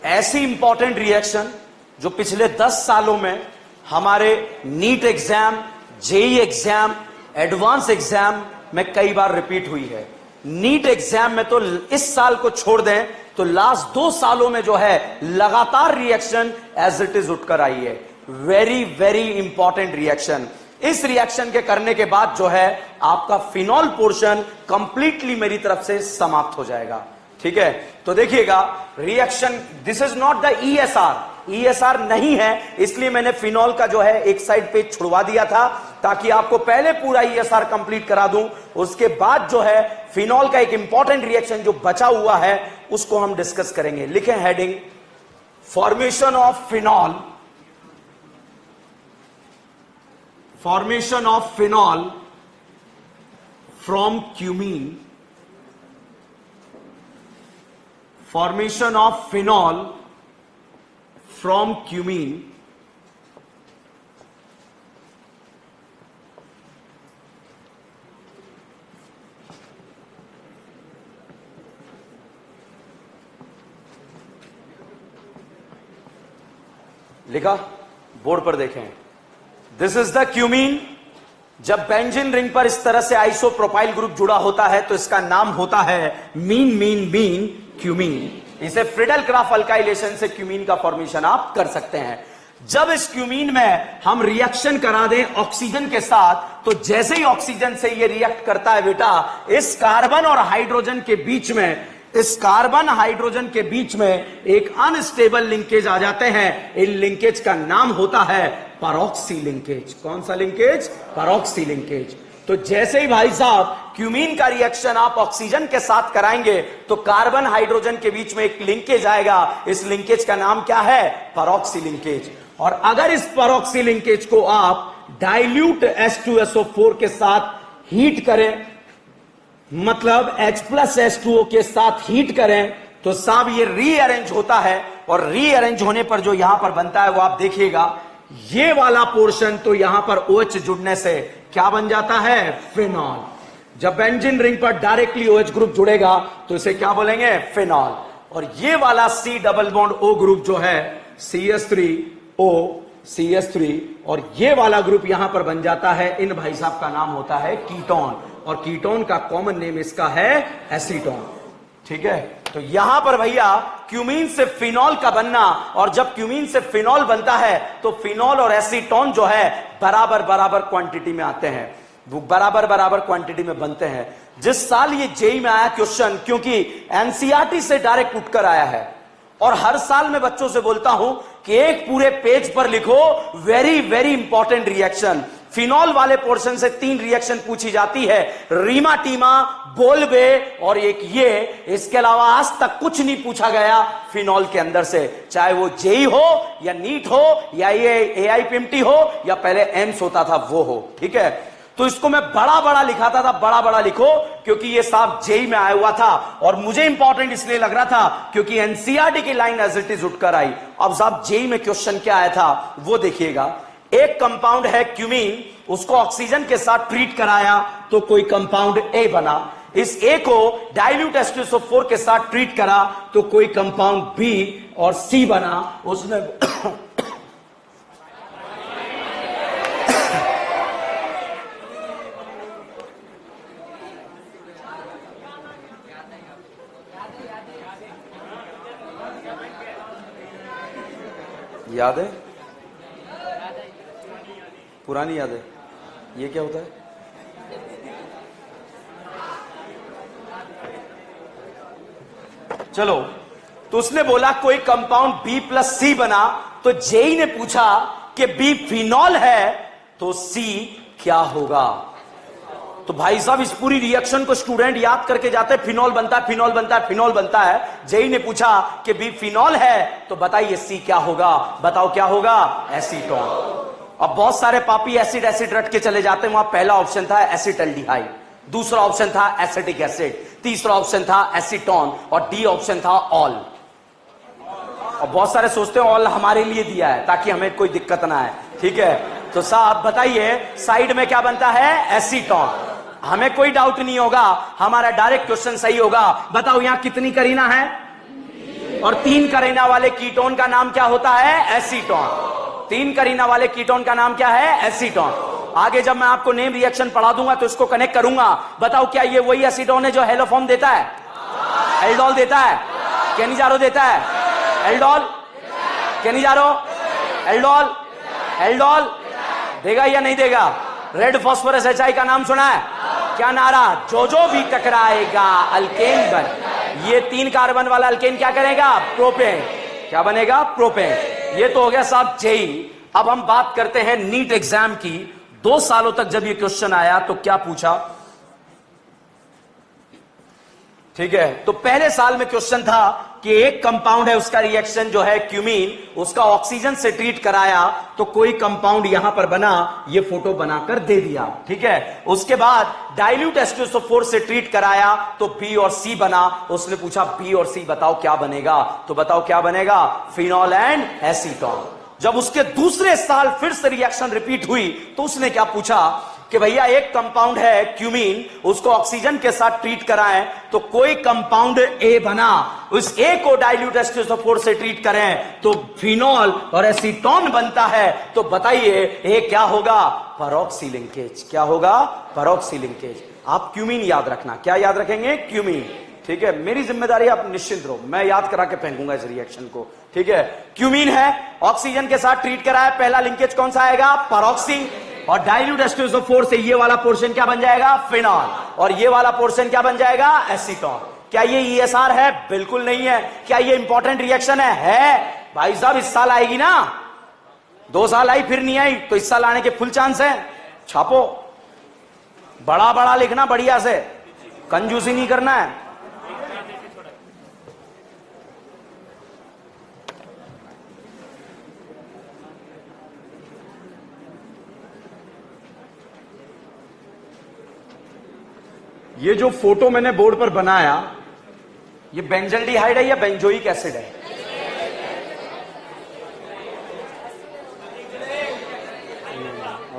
ऐसी इंपॉर्टेंट रिएक्शन जो पिछले 10 सालों में हमारे NEET exam, JEE exam, advance exam में कई बार रिपीट हुई है। नीट एग्जाम में तो इस साल को छोड़ दें तो लास्ट 2 सालों में जो है लगातार रिएक्शन एज इट इज उठकर आई है। Very very important reaction. इस रिएक्शन के करने के बाद जो है आपका फिनॉल पोर्शन कंप्लीटली मेरी तरफ से समाप्त हो जाएगा, ठीक है। तो देखिएगा reaction, this is not the ESR, ESR नहीं है, इसलिए मैंने फिनॉल का जो है एक साइड पे छुड़वा दिया था ताकि आपको पहले पूरा ESR कंप्लीट करा दूं, उसके बाद जो है फिनॉल का एक इंपॉर्टेंट रिएक्शन जो बचा हुआ है उसको हम डिस्कस करेंगे। लिखें heading, formation of phenol, formation of phenol from cumene, formation of phenol from cumene लिखा, बोर्ड पर देखें। This is the cumene. जब बेंजीन रिंग पर इस तरह से आइसोप्रोपाइल ग्रुप जुड़ा होता है तो इसका नाम होता है मीन मीन मीन क्यूमीन। इसे फ्रिडल क्राफ्ट अल्काइलेशन से क्यूमीन का फॉर्मेशन आप कर सकते हैं। जब इस क्यूमीन में हम रिएक्शन करा दें ऑक्सीजन के साथ, तो जैसे ही ऑक्सीजन से ये रिएक्ट करता है बेटा, इस कार्बन और हाइड्रोजन के बीच में, इस कार्बन हाइड्रोजन के बीच में एक अनस्टेबल लिंकेज आ जाते हैं। इन लिंकेज का नाम होता है पैरोक्सी लिंकेज। कौन सा लिंकेज? पैरोक्सी लिंकेज। तो जैसे ही भाई साहब क्यूमीन का रिएक्शन आप ऑक्सीजन के साथ कराएंगे तो कार्बन हाइड्रोजन के बीच में एक लिंकेज आएगा। इस लिंकेज का नाम क्या है? पैरोक्सी लिंकेज। और अगर इस पैरोक्सी लिंकेज को आप डाइल्यूट H2SO4 के साथ हीट करें, मतलब H+H2O के साथ हीट करें, तो साहब ये रीअरेंज होता है। और रीअरेंज होने पर जो यहां पर बनता है वो आप देखिएगा, ये वाला पोर्शन तो यहां पर OH जुड़ने से क्या बन जाता है? फिनॉल। जब बेंजीन रिंग पर डायरेक्टली OH ग्रुप जुड़ेगा तो इसे क्या बोलेंगे? फिनॉल। और ये वाला C double bond O group जो है CH3O CH3, और ये वाला ग्रुप यहां पर बन जाता है, इन भाई साहब का नाम होता है कीटोन। और कीटोन का कॉमन नेम इसका है एसीटोन। ठीक है, तो यहां पर भैया क्यूमीन से फिनॉल का बनना, और जब क्यूमीन से फिनॉल बनता है तो फिनॉल और एसीटोन जो है बराबर बराबर क्वांटिटी में आते हैं, वो बराबर बराबर क्वांटिटी में बनते हैं। जिस साल ये जेई में आया क्वेश्चन, क्योंकि एनसीईआरटी से डायरेक्ट उठकर आया है, और हर साल मैं बच्चों से बोलता हूं कि एक पूरे पेज पर लिखो very very important reaction. Phenol वाले पोर्शन से 3 रिएक्शन पूछी जाती है, रीमाटीमा, बोलबे और एक ये। इसके अलावा आज तक कुछ नहीं पूछा गया फिनॉल के अंदर से, चाहे वो जेई हो या नीट हो या ये एआईपीएमटी हो या पहले एम्स होता था वो हो। ठीक है, तो इसको मैं बड़ा बड़ा लिखाता था, बड़ा बड़ा लिखो, क्योंकि ये साहब जेई में आया हुआ था और मुझे इंपॉर्टेंट इसलिए लग रहा था क्योंकि एनसीईआरटी की लाइन एज इट इज उठकर आई। अब साहब जेई में क्वेश्चन क्या आया था वो देखिएगा। एक कंपाउंड है क्यूमीन, उसको ऑक्सीजन के साथ ट्रीट कराया तो कोई कंपाउंड ए बना। इस ए को डाइल्यूट H2SO4 के साथ ट्रीट करा तो कोई कंपाउंड बी और सी बना। उसने याद है? पुरानी याद है? ये क्या होता है? चलो, तो उसने बोला कोई कंपाउंड B+C बना, तो जेई ने पूछा कि बी फिनॉल है तो सी क्या होगा। तो भाई साहब इस पूरी रिएक्शन को स्टूडेंट याद करके जाते हैं, फिनॉल बनता है, फिनॉल बनता है, फिनॉल बनता है। जेई ने पूछा कि बी फिनॉल है तो बताइए सी क्या होगा, बताओ क्या होगा? एसीटोन। अब बहुत सारे पापी एसिड एसिड रट के चले जाते हैं। वहां पहला ऑप्शन था एसिटल्डिहाइड, दूसरा ऑप्शन था एसिटिक एसिड, तीसरा ऑप्शन था एसीटोन और डी ऑप्शन था ऑल। और बहुत सारे सोचते हैं ऑल हमारे लिए दिया है ताकि हमें कोई दिक्कत ना आए। ठीक है, तो साहब बताइए साइड में क्या बनता है? एसीटोन। हमें कोई डाउट नहीं होगा, हमारा डायरेक्ट क्वेश्चन सही होगा। बताओ यहां कितनी करीना है? और 3 करीना वाले कीटोन का नाम क्या होता है? एसीटोन। 3 करीना वाले कीटोन का नाम क्या है? एसीटोन। आगे जब मैं आपको नेम रिएक्शन पढ़ा दूंगा तो इसको कनेक्ट करूंगा। बताओ क्या ये वही एसीटोन है जो हेलोफॉर्म देता है? एल्डोल देता है? केनिजारो देता है? एल्डोल, केनिजारो, एल्डोल, एल्डोल देगा या नहीं देगा? रेड फास्फोरस HI का नाम सुना है? क्या नारा? जो जो भी टकराएगा अल्केन बन। ये 3 कार्बन वाला अल्केन क्या करेगा? प्रोपेन। क्या बनेगा? प्रोपेन। ये तो हो गया साहब जेई। अब हम बात करते हैं नीट एग्जाम की। 2 सालों तक जब ये क्वेश्चन आया तो क्या पूछा, ठीक है। तो पहले साल में क्वेश्चन था कि एक कंपाउंड है, उसका रिएक्शन जो है क्यूमीन, उसका ऑक्सीजन से ट्रीट कराया तो कोई कंपाउंड यहां पर बना, ये फोटो बनाकर दे दिया, ठीक है। उसके बाद डाइल्यूट H2SO4 से ट्रीट कराया तो बी और सी बना। उसने पूछा बी और सी बताओ क्या बनेगा, तो बताओ क्या बनेगा, फिनॉल एंड एसीटोन। जब उसके दूसरे साल फिर से रिएक्शन रिपीट हुई तो उसने क्या पूछा कि भैया एक कंपाउंड है क्यूमीन, उसको ऑक्सीजन के साथ ट्रीट कराएं तो कोई कंपाउंड ए बना, उस ए को डाइल्यूट H2SO4 से ट्रीट करें तो फिनॉल और एसीटोन बनता है। तो बताइए ये क्या होगा, परऑक्सी लिंकेज। क्या होगा, परऑक्सी लिंकेज। आप क्यूमीन याद रखना, क्या याद रखेंगे, क्यूमीन, ठीक है। मेरी जिम्मेदारी, आप निश्चिंत रहो, मैं याद करा के फेंकूंगा इस रिएक्शन को, ठीक है। क्यूमीन है, ऑक्सीजन के साथ ट्रीट कराया, पहला लिंकेज कौन सा आएगा, परऑक्सी, और डाइल्यूट H2SO4 से ये वाला पोर्शन क्या बन जाएगा, फिनॉल, और ये वाला पोर्शन क्या बन जाएगा, एसीटोन। क्या ये ESR है, बिल्कुल नहीं है। क्या ये इंपॉर्टेंट रिएक्शन है भाई साहब, इस साल आएगी ना, 2 साल आई फिर नहीं आई, तो इस साल आने के फुल चांस है। छापो, बड़ा बड़ा लिखना, बढ़िया से, कंजूसी नहीं करना है। ये जो फोटो मैंने बोर्ड पर बनाया, ये बेंजल्डिहाइड है या बेंजोइक एसिड है,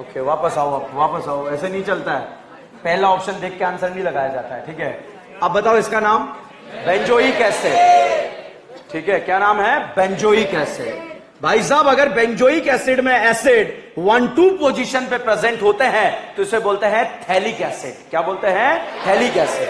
ओके, वापस आओ, आप वापस आओ, ऐसे नहीं चलता है। पहला ऑप्शन देख के आंसर नहीं लगाया जाता है, ठीक है। अब बताओ इसका नाम, बेंजोइक एसिड, ठीक है। क्या नाम है, बेंजोइक एसिड। भाई साहब अगर बेंजोइक एसिड में एसिड 1-2 पोजीशन पे प्रेजेंट होते हैं तो इसे बोलते हैं थैलिक एसिड। क्या बोलते हैं, थैलिक एसिड।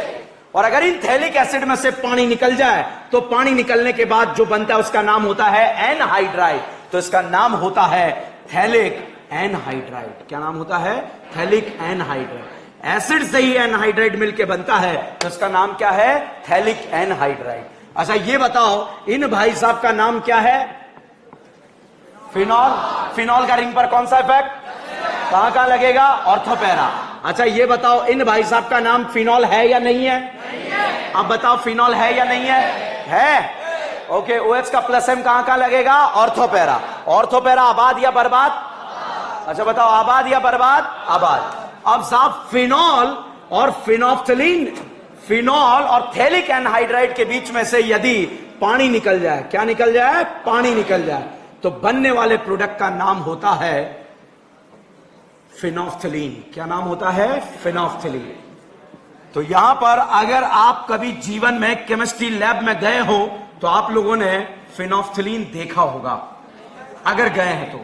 और अगर इन थैलिक एसिड में से पानी निकल जाए तो पानी निकलने के बाद जो बनता है उसका नाम होता है एनहाइड्राइड। तो इसका नाम होता है थैलिक एनहाइड्राइड। क्या नाम होता है, थैलिक एनहाइड्राइड। एसिड से ही एनहाइड्राइड मिलकर बनता है तो इसका नाम क्या है, थैलिक एनहाइड्राइड। अच्छा ये बताओ इन भाई साहब का नाम क्या है, फिनॉल। फिनॉल का रिंग पर कौन सा इफेक्ट, कहां कहां लगेगा, ऑर्थोपैरा। अच्छा ये बताओ इन भाई साहब का नाम फिनॉल है या नहीं है, नहीं है। अब बताओ फिनॉल है या नहीं है, ओके। OH का +M कहां कहां लगेगा, ऑर्थोपैरा। ऑर्थोपैरा आबाद या बर्बाद, अच्छा बताओ आबाद या बर्बाद, आबाद। अब साहब फिनॉल और फिनोफ्थलीन, फिनॉल और थैलिक एनहाइड्राइड के बीच में से यदि पानी निकल जाए, क्या निकल जाए, पानी निकल जाए, तो बनने वाले प्रोडक्ट का नाम होता है फिनोफ्थलीन। क्या नाम होता है, फिनोफ्थलीन। तो यहां पर अगर आप कभी जीवन में केमिस्ट्री लैब में गए हो तो आप लोगों ने फिनोफ्थलीन देखा होगा, अगर गए हैं तो,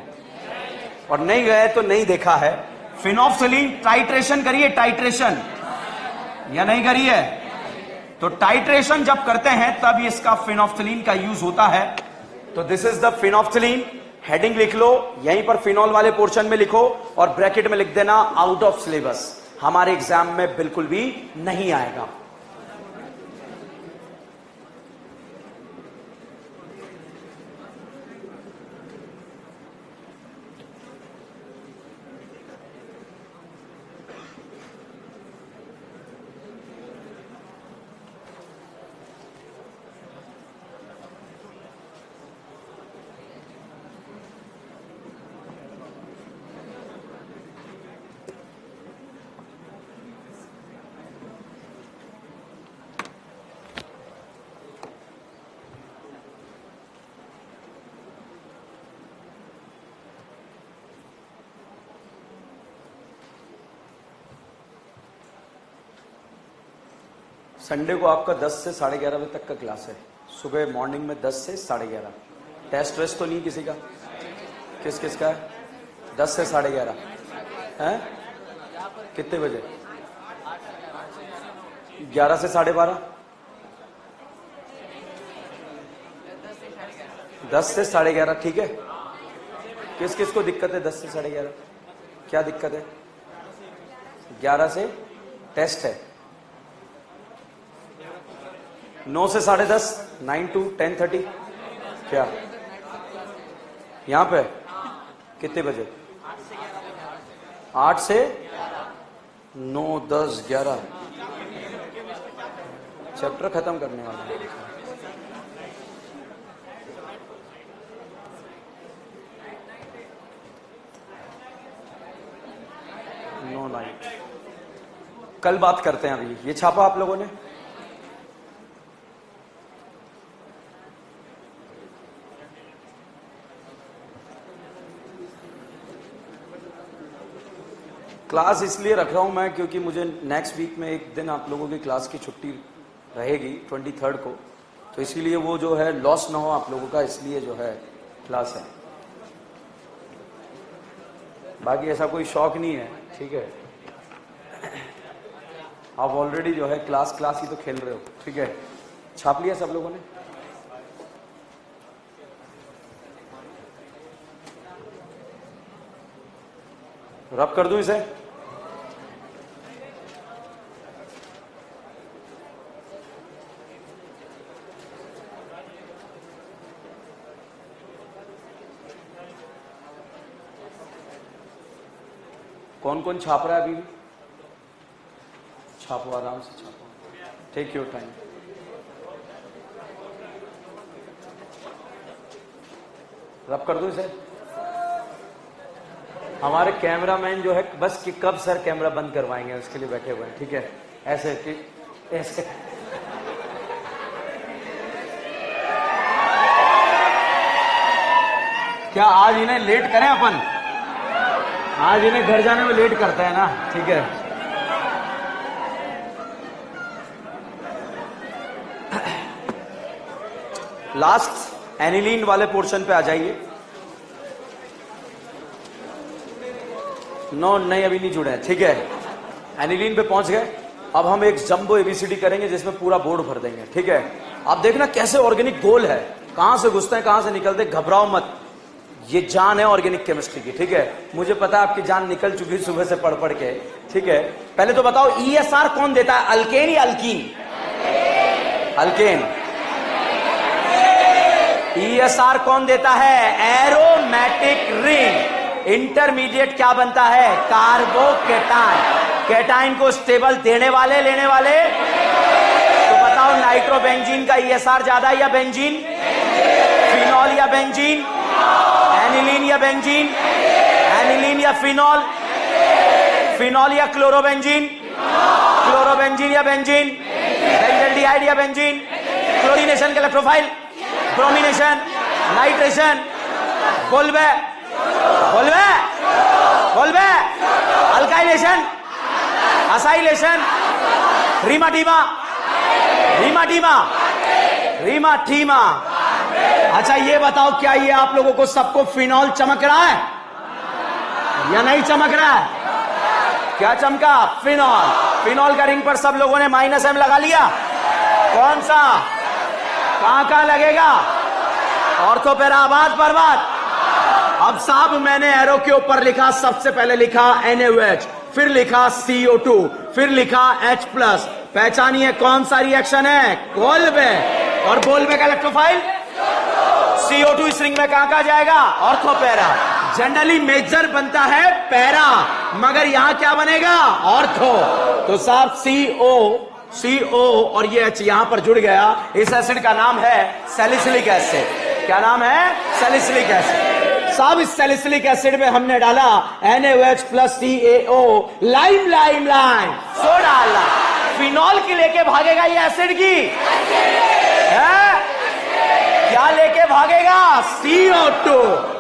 और नहीं गए तो नहीं देखा है। फिनोफ्थलीन टाइट्रेशन करिए, टाइट्रेशन या नहीं करिए, तो टाइट्रेशन जब करते हैं तब इसका फिनोफ्थलीन का यूज होता है। तो this is the phenolphthalein. Heading लिख लो, यहीं पर फिनॉल वाले पोर्शन में लिखो और ब्रैकेट में लिख देना आउट ऑफ सिलेबस, हमारे एग्जाम में बिल्कुल भी नहीं आएगा। संडे को आपका 10 से 11:30 बजे तक का क्लास है। सुबह मॉर्निंग में 10 से 11:30। टेस्ट वेस्ट तो नहीं किसी का, किस किस का है, 10 से 11:30 है, कितने बजे, 11 से 12:30, 10 से 11:30, ठीक है। किस किस को दिक्कत है 10 से 11:30, क्या दिक्कत है, 11 से टेस्ट है, 9 से 10:30, 9 to 10:30, क्या यहां पे कितने बजे? 8 से 9, 10, 11 चैप्टर खत्म करने वाले हैं। नो नाइट कल बात करते हैं। अभी ये छापा आप लोगों ने? क्लास इसलिए रख रहा हूं मैं क्योंकि मुझे नेक्स्ट वीक में एक दिन आप लोगों की क्लास की छुट्टी रहेगी 23 को, तो इसीलिए वो जो है लॉस ना हो आप लोगों का, इसलिए जो है क्लास है। बाकी ऐसा कोई शौक नहीं है, ठीक है? आप ऑलरेडी जो है क्लास ही तो खेल रहे हो, ठीक है? छाप लिया सब लोगों ने? रब कर दूं इसे? कौन कौन छाप रहा है अभी भी? छापो, आराम से छापो, टेक योर टाइम। रब कर दूं इसे? हमारे कैमरामैन जो है बस कि कब सर कैमरा बंद करवाएंगे उसके लिए बैठे हुए हैं, ठीक है? ऐसे कि ऐसे क्या आज इन्हें लेट करें अपन? आज इन्हें घर जाने में लेट करता है ना, ठीक है? लास्ट एनिलीन वाले पोर्शन पे आ जाइए। नहीं अभी नहीं जुड़े हैं, ठीक है? एनिलीन पे पहुंच गए। अब हम एक जंबो एबीसीडी करेंगे जिसमें पूरा बोर्ड भर देंगे, ठीक है? आप देखना कैसे ऑर्गेनिक गोल है, कहां से घुसते हैं कहां से निकलते, घबराओ मत। ये जान है ऑर्गेनिक केमिस्ट्री की, ठीक है? मुझे पता है आपकी जान निकल चुकी है सुबह से पढ़ पढ़ के, ठीक है? पहले तो बताओ ESR कौन देता है, अल्केन या अल्कीन? अल्केन। ESR कौन देता है? Aromatic ring. इंटरमीडिएट क्या बनता है? कार्बोकेटाइन। केटाइन को स्टेबल देने वाले लेने वाले? तो बताओ नाइट्रोबेंजीन का ESR ज्यादा या बेंजीन? फिनॉल या बेंजीन? एनिलीन या बेंजीन? एनिलीन या फिनॉल? फिनॉल या क्लोरोबेंजीन? क्लोरोबेंजीन या बेंजीन? बेंजल्डिहाइड या बेंजीन? क्लोरीनेशन का इलेक्ट्रोफाइल? ब्रोमिनेशन? नाइट्रेशन? बोलबे बोलबे बोलबे? अल्काइलेशन? असाइलेशन? रीमाटीमा? रीमाटीमा? रीमाटीमा? अच्छा ये बताओ क्या ये आप लोगों को सबको फिनॉल चमक रहा है या नहीं चमक रहा है? क्या चमका? फिनॉल। फिनॉल का रिंग पर सब लोगों ने -M लगा लिया। कौन सा? कहां लगेगा? ऑर्थोपेराबाद बर्बाद। अब साहब मैंने एरो के ऊपर लिखा, सबसे पहले लिखा NaOH, फिर लिखा CO2, फिर लिखा H+। पहचानिए कौन सा रिएक्शन है? कोल्बे। और बोलबे का इलेक्ट्रोफाइल CO2 इस रिंग में कहां जाएगा? ऑर्थोपेरा। जनरली मेजर बनता है पैरा, मगर यहां क्या बनेगा? ऑर्थो। तो साहब CO और ये H यहां पर जुड़ गया। इस एसिड का नाम है सैलिसिलिक एसिड। क्या नाम है? Salicylic acid. साहब इस सैलिसिलिक एसिड में हमने डाला NaOH + CaO, lime lime lime सो डाला। फिनॉल की लेके भागेगा ये एसिड की है? क्या लेके भागेगा? CO2।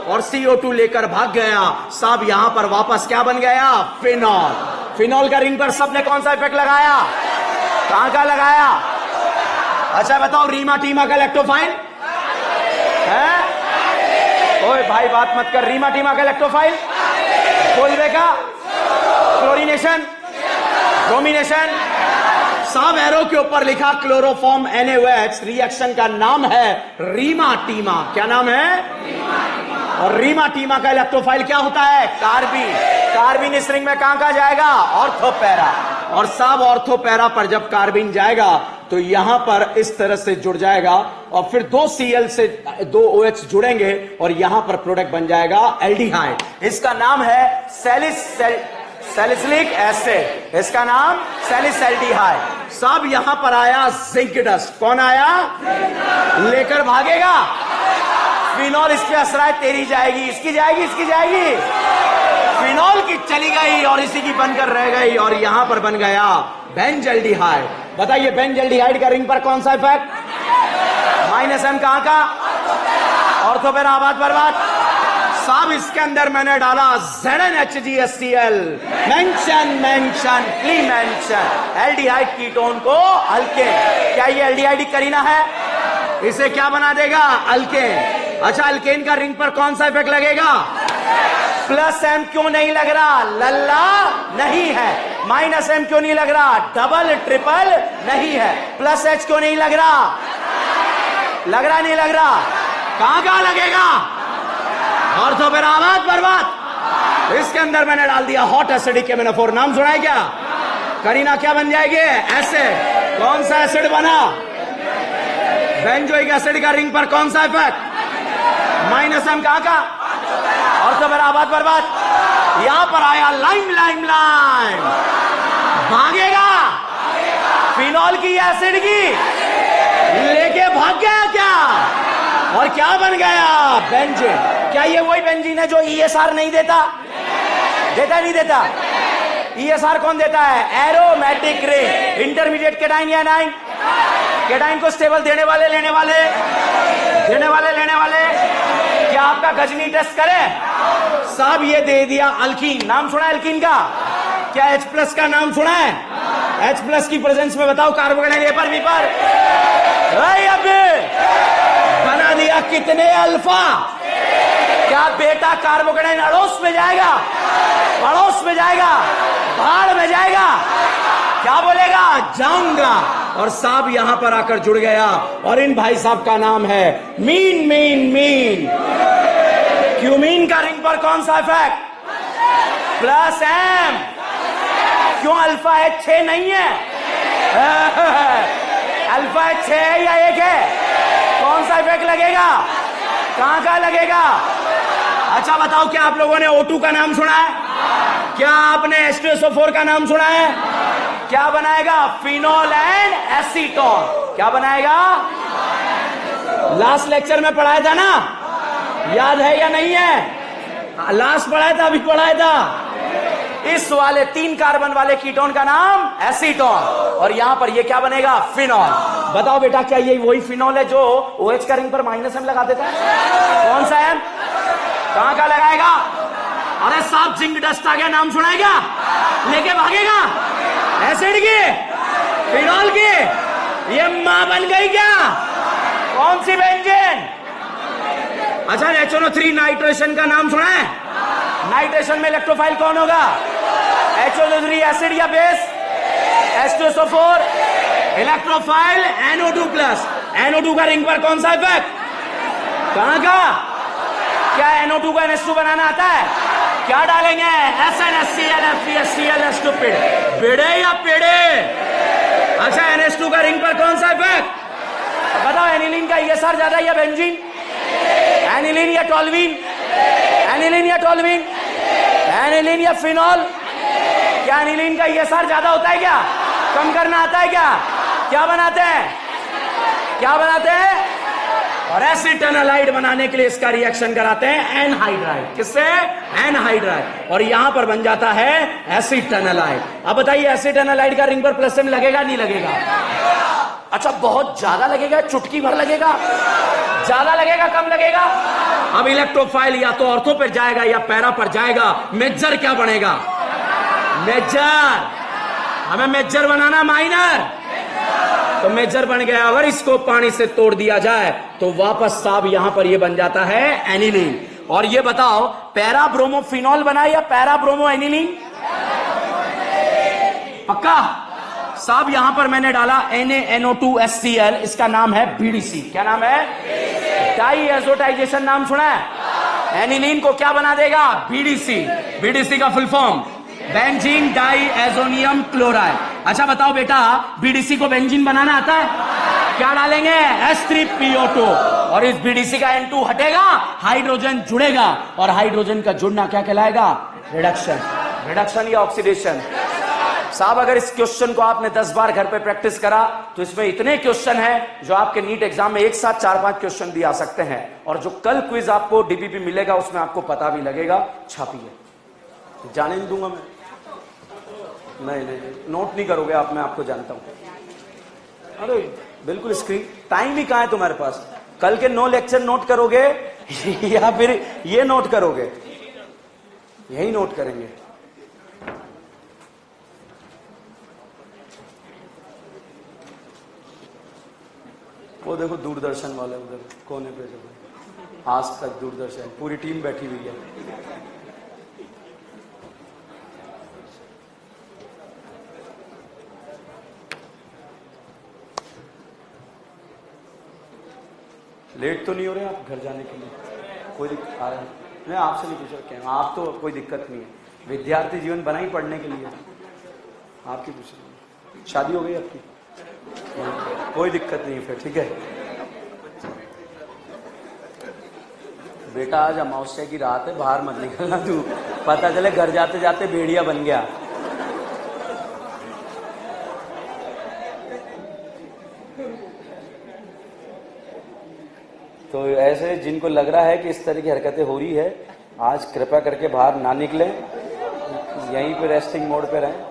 और CO2 लेकर भाग गया साहब। यहां पर वापस क्या बन गया? फिनॉल। फिनॉल का रिंग पर सबने कौन सा इफेक्ट लगाया? कहां का लगाया? अच्छा बताओ रीमाटीमा का इलेक्ट्रोफाइल है? ओए भाई बात मत कर। रीमाटीमा का इलेक्ट्रोफाइल? कोल्बे का? क्लोरीनेशन? ब्रोमिनेशन? साहब एरो के ऊपर लिखा क्लोरोफॉर्म NaOH, रिएक्शन का नाम है रीमाटीमा। क्या नाम है? और रीमाटीमा का इलेक्ट्रोफाइल क्या होता है? कार्बीन। कार्बीन इस रिंग में कहां जाएगा? ऑर्थोपेरा। और साहब ऑर्थोपेरा पर जब कार्बीन जाएगा तो यहां पर इस तरह से जुड़ जाएगा और फिर 2 Cl से 2 OH जुड़ेंगे और यहां पर प्रोडक्ट बन जाएगा एल्डिहाइड। इसका नाम है सैलिसिलिक एसिड, इसका नाम सैलिसल्डिहाइड। सब यहां पर आया जिंक डस्ट। कौन आया? लेकर भागेगा फिनॉल। इस पे असराय तेरी जाएगी, इसकी जाएगी, इसकी जाएगी, फिनॉल की चली गई और इसी की बनकर रह गई और यहां पर बन गया बेंजल्डिहाइड। बताइए बेंजल्डिहाइड का रिंग पर कौन सा इफेक्ट? -M कहां का? ऑर्थो पे आबाद बर्बाद। साहब इसके अंदर मैंने डाला ZnHgScl। Mention please mention aldehyde ketone को अल्केन। क्या ये एल्डिहाइड करीना है? इसे क्या बना देगा? अल्केन। अच्छा अल्केन का रिंग पर कौन सा इफेक्ट लगेगा? +M क्यों नहीं लग रहा? लल्ला नहीं है। -M क्यों नहीं लग रहा? डबल ट्रिपल नहीं है। +H क्यों नहीं लग रहा? लग रहा नहीं लग रहा? कहां लगेगा? ऑर्थो पे आबाद बर्बाद। इसके अंदर मैंने डाल दिया हॉट एसिडिक केमिनोफोर। नाम सुना है क्या? करीना क्या बन जाएगी? एसिड। कौन सा एसिड बना? बेंजोइक एसिड का रिंग पर कौन सा इफेक्ट? -M कहां का? ऑर्थो पे आबाद बर्बाद। यहां पर आया लाइम। भागेगा फिनॉल की एसिड की लेके भाग गया क्या? और क्या बन गया? बेंजीन। क्या ये वही बेंजीन है जो ESR नहीं देता? देता नहीं देता? ESR कौन देता है? Aromatic ring. इंटरमीडिएट केटाइन या एनाइन? केटाइन को स्टेबल देने वाले लेने वाले क्या आपका गजनी टेस्ट करे? साहब ये दे दिया अल्कीन। नाम सुना है अल्कीन का? क्या H+ का नाम सुना है? H+ की प्रेजेंस में बताओ कार्बोकेटाइन ए पर बी पर बना दिया कितने अल्फा? क्या बेटा कार्बोकेटाइन अड़ोस में जाएगा? पड़ोस में जाएगा? भाड़ में जाएगा? क्या बोलेगा? जाऊंगा। और साहब यहां पर आकर जुड़ गया और इन भाई साहब का नाम है मीन। क्यूमीन का रिंग पर कौन सा इफेक्ट? +M। क्यों? अल्फा H 6 नहीं है। अल्फा H 6 है या 1 है? कौन सा इफेक्ट लगेगा? कहां लगेगा? अच्छा बताओ क्या आप लोगों ने O2 का नाम सुना है? क्या आपने H2SO4 का नाम सुना है? क्या बनाएगा? Phenol and acetone. क्या बनाएगा? लास्ट लेक्चर में पढ़ाया था ना? याद है या नहीं है? लास्ट पढ़ाया था, अभी पढ़ाया था। इस वाले 3 कार्बन वाले कीटोन का नाम एसीटोन और यहां पर ये क्या बनेगा? फिनॉल। बताओ बेटा क्या ये वही फिनॉल है जो OH का रिंग पर -M लगा देता है? कौन सा M? कहां का लगाएगा? अरे साहब जिंक डस्ट आ गया। नाम सुना है क्या? लेके भागेगा एसिड की, फिनॉल की। ये मां बन गई क्या? कौन सी बेंजीन? अच्छा HNO3 नाइट्रेशन का नाम सुना है? नाइट्रेशन में इलेक्ट्रोफाइल कौन होगा? HNO3 एसिड या base? H2SO4 electrophile NO2+। NO2 का रिंग पर कौन सा इफेक्ट? कहां का? क्या NO2 का NH2 बनाना आता है? क्या डालेंगे? SnHCl FeSCl H2 पेड़े या पेड़े? अच्छा NH2 का रिंग पर कौन सा इफेक्ट? बताओ एनिलीन का ESR ज्यादा या बेंजीन? एनिलीन या टोल्यूइन? एनिलीन या टोल्यूइन? एनिलीन या फिनॉल? क्या एनिलीन का ESR ज्यादा होता है क्या? कम करना आता है क्या? क्या बनाते हैं? क्या बनाते हैं? और एसिटेनालाइड बनाने के लिए इसका रिएक्शन कराते हैं एनहाइड्राइड। किससे? एनहाइड्राइड। और यहां पर बन जाता है एसिटेनालाइड। अब बताइए एसिटेनालाइड का रिंग पर +M लगेगा नहीं लगेगा? अच्छा बहुत ज्यादा लगेगा? चुटकी भर लगेगा? ज्यादा लगेगा कम लगेगा? अब इलेक्ट्रोफाइल या तो ऑर्थो पर जाएगा या पैरा पर जाएगा। मेजर क्या बनेगा? मेजर। हमें मेजर बनाना माइनर, तो मेजर बन गया। अगर इसको पानी से तोड़ दिया जाए तो वापस साहब यहां पर ये बन जाता है एनिलीन। और ये बताओ पैरा ब्रोमोफिनॉल बना या पैरा ब्रोमो एनिलीन? पक्का? साहब यहां पर मैंने डाला NaNO2HCl। इसका नाम है BDC। क्या नाम है? Diazotisation. नाम सुना है? एनिलीन को क्या बना देगा? BDC। BDC का full form benzene diazonium chloride. अच्छा बताओ बेटा, बीडीसी को बेंजीन बनाना आता है? क्या डालेंगे? H3PO2, और इस बीडीसी का N2 हटेगा, हाइड्रोजन जुड़ेगा, और हाइड्रोजन का जुड़ना क्या कहलाएगा? रिडक्शन। रिडक्शन या ऑक्सीडेशन? साहब अगर इस क्वेश्चन को आपने 10 बार घर पे प्रैक्टिस करा तो इसमें इतने क्वेश्चन हैं जो आपके नीट एग्जाम में एक साथ 4-5 क्वेश्चन भी आ सकते हैं। और जो कल क्विज आपको डीबीपी मिलेगा उसमें आपको पता भी लगेगा। छापिए, जाने नहीं दूंगा मैं। नहीं, नोट नहीं करोगे आप, मैं आपको जानता हूं। अरे बिल्कुल, स्क्रीन टाइम ही कहां है तुम्हारे पास? कल के 9 लेक्चर नोट करोगे या फिर ये नोट करोगे? यही नोट करेंगे। वो देखो दूरदर्शन वाले उधर कोने पे, जो आज तक दूरदर्शन पूरी टीम बैठी हुई है। लेट तो नहीं हो रहे आप घर जाने के लिए? कोई दिक्कत आ रहा है? मैं आपसे नहीं पूछ रहा, आप तो कोई दिक्कत नहीं है। विद्यार्थी जीवन बना ही पढ़ने के लिए, आपकी पूछ रही। शादी हो गई आपकी? कोई दिक्कत नहीं फिर, ठीक है। बेटा आज अमावस्या की रात है, बाहर मत निकलना तू, पता चले घर जाते जाते भेड़िया बन गया। तो ऐसे जिनको लग रहा है कि इस तरह की हरकतें हो रही है, आज कृपया करके बाहर ना निकलें, यहीं पे रेस्टिंग मोड पे रहें।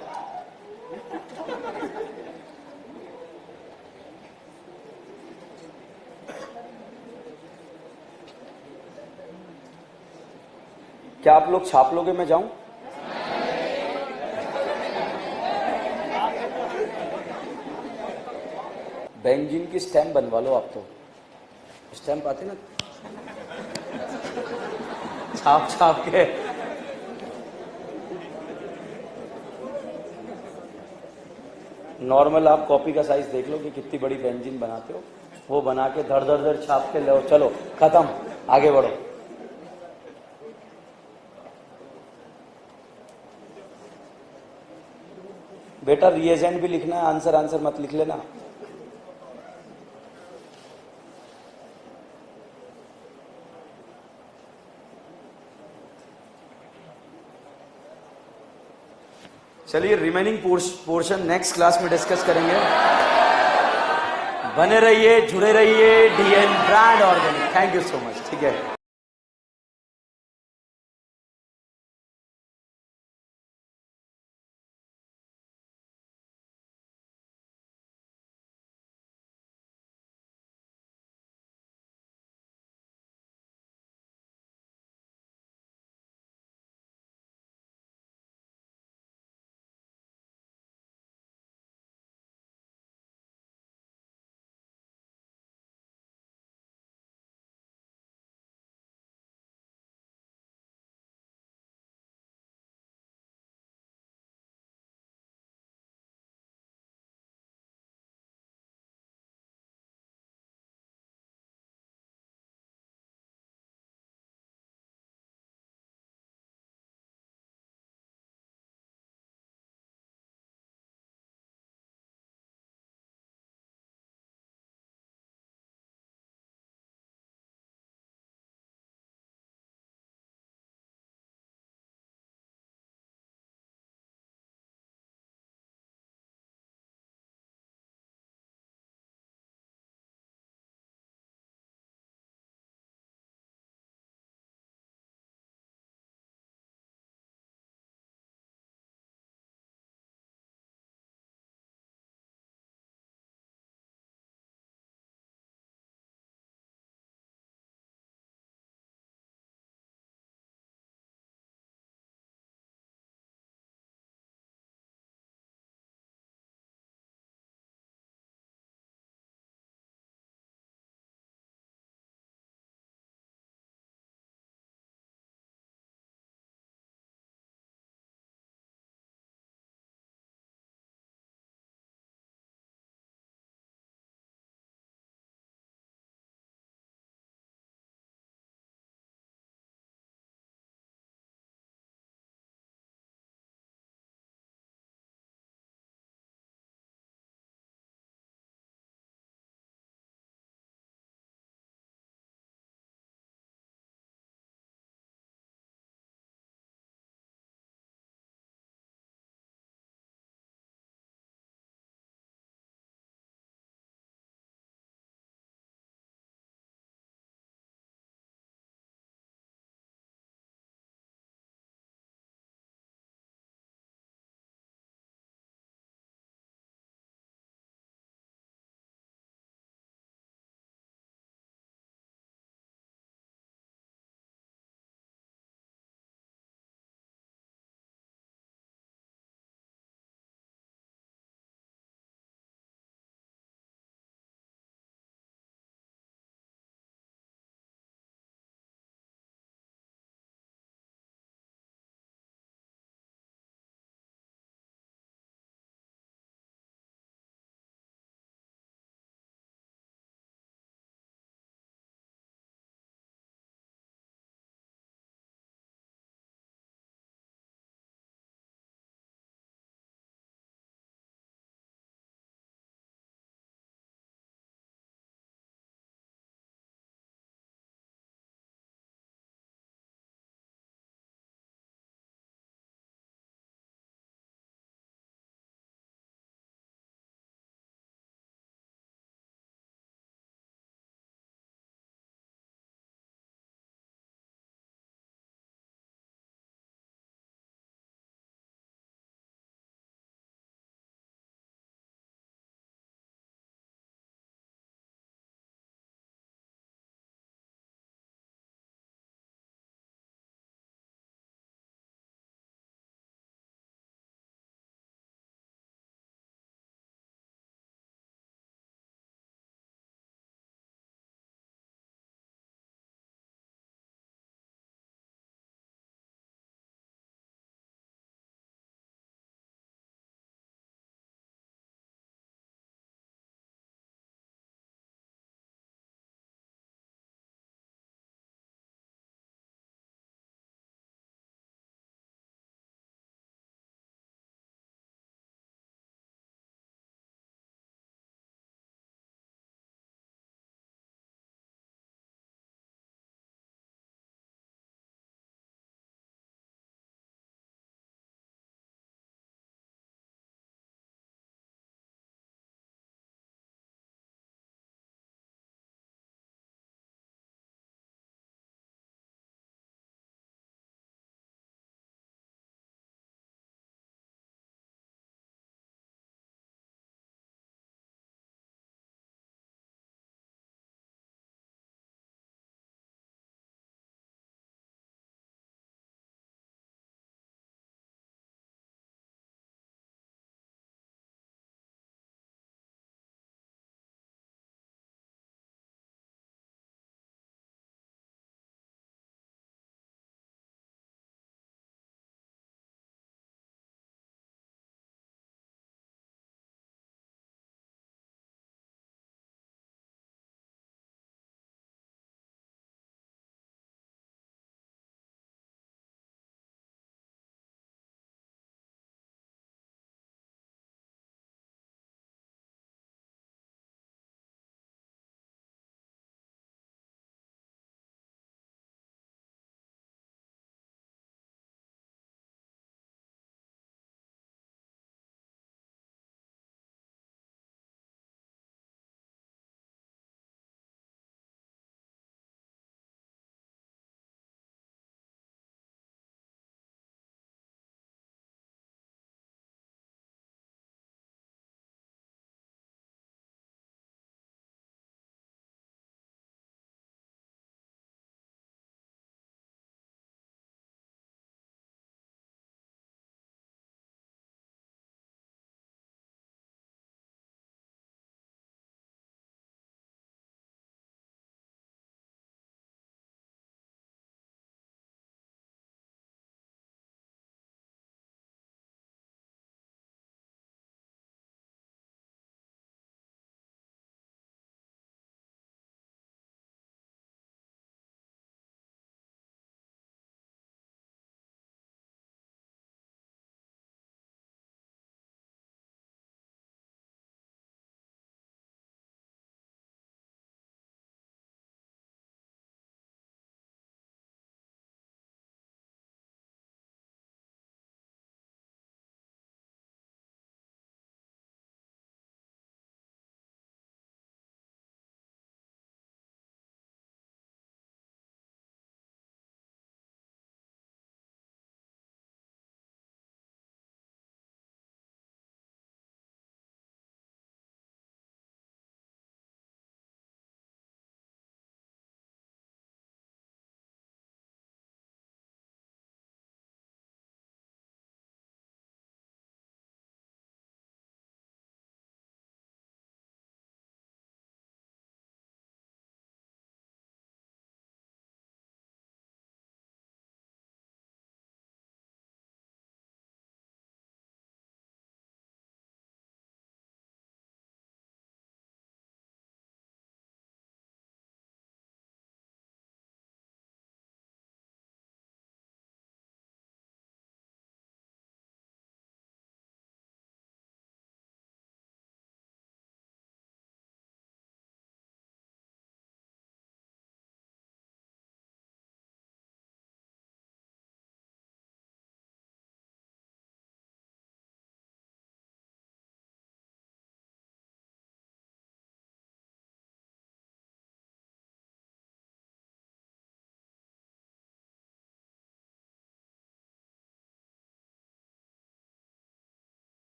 क्या आप लोग छाप लोगे मैं जाऊं? बेंजीन की स्टैम्प बनवा लो आप। तो स्टैम्प आती ना, छाप छाप के। नॉर्मल आप कॉपी का साइज देख लो कि कितनी बड़ी बेंजीन बनाते हो, वो बना के धड़ धड़ धड़ छाप के लो। चलो खत्म, आगे बढ़ो। बेटा रिएजेंट भी लिखना है, आंसर मत लिख लेना। चलिए रिमेनिंग पोर्शन नेक्स्ट क्लास में डिस्कस करेंगे। बने रहिए, जुड़े रहिए। DN brand organic. Thank you so much. ठीक है।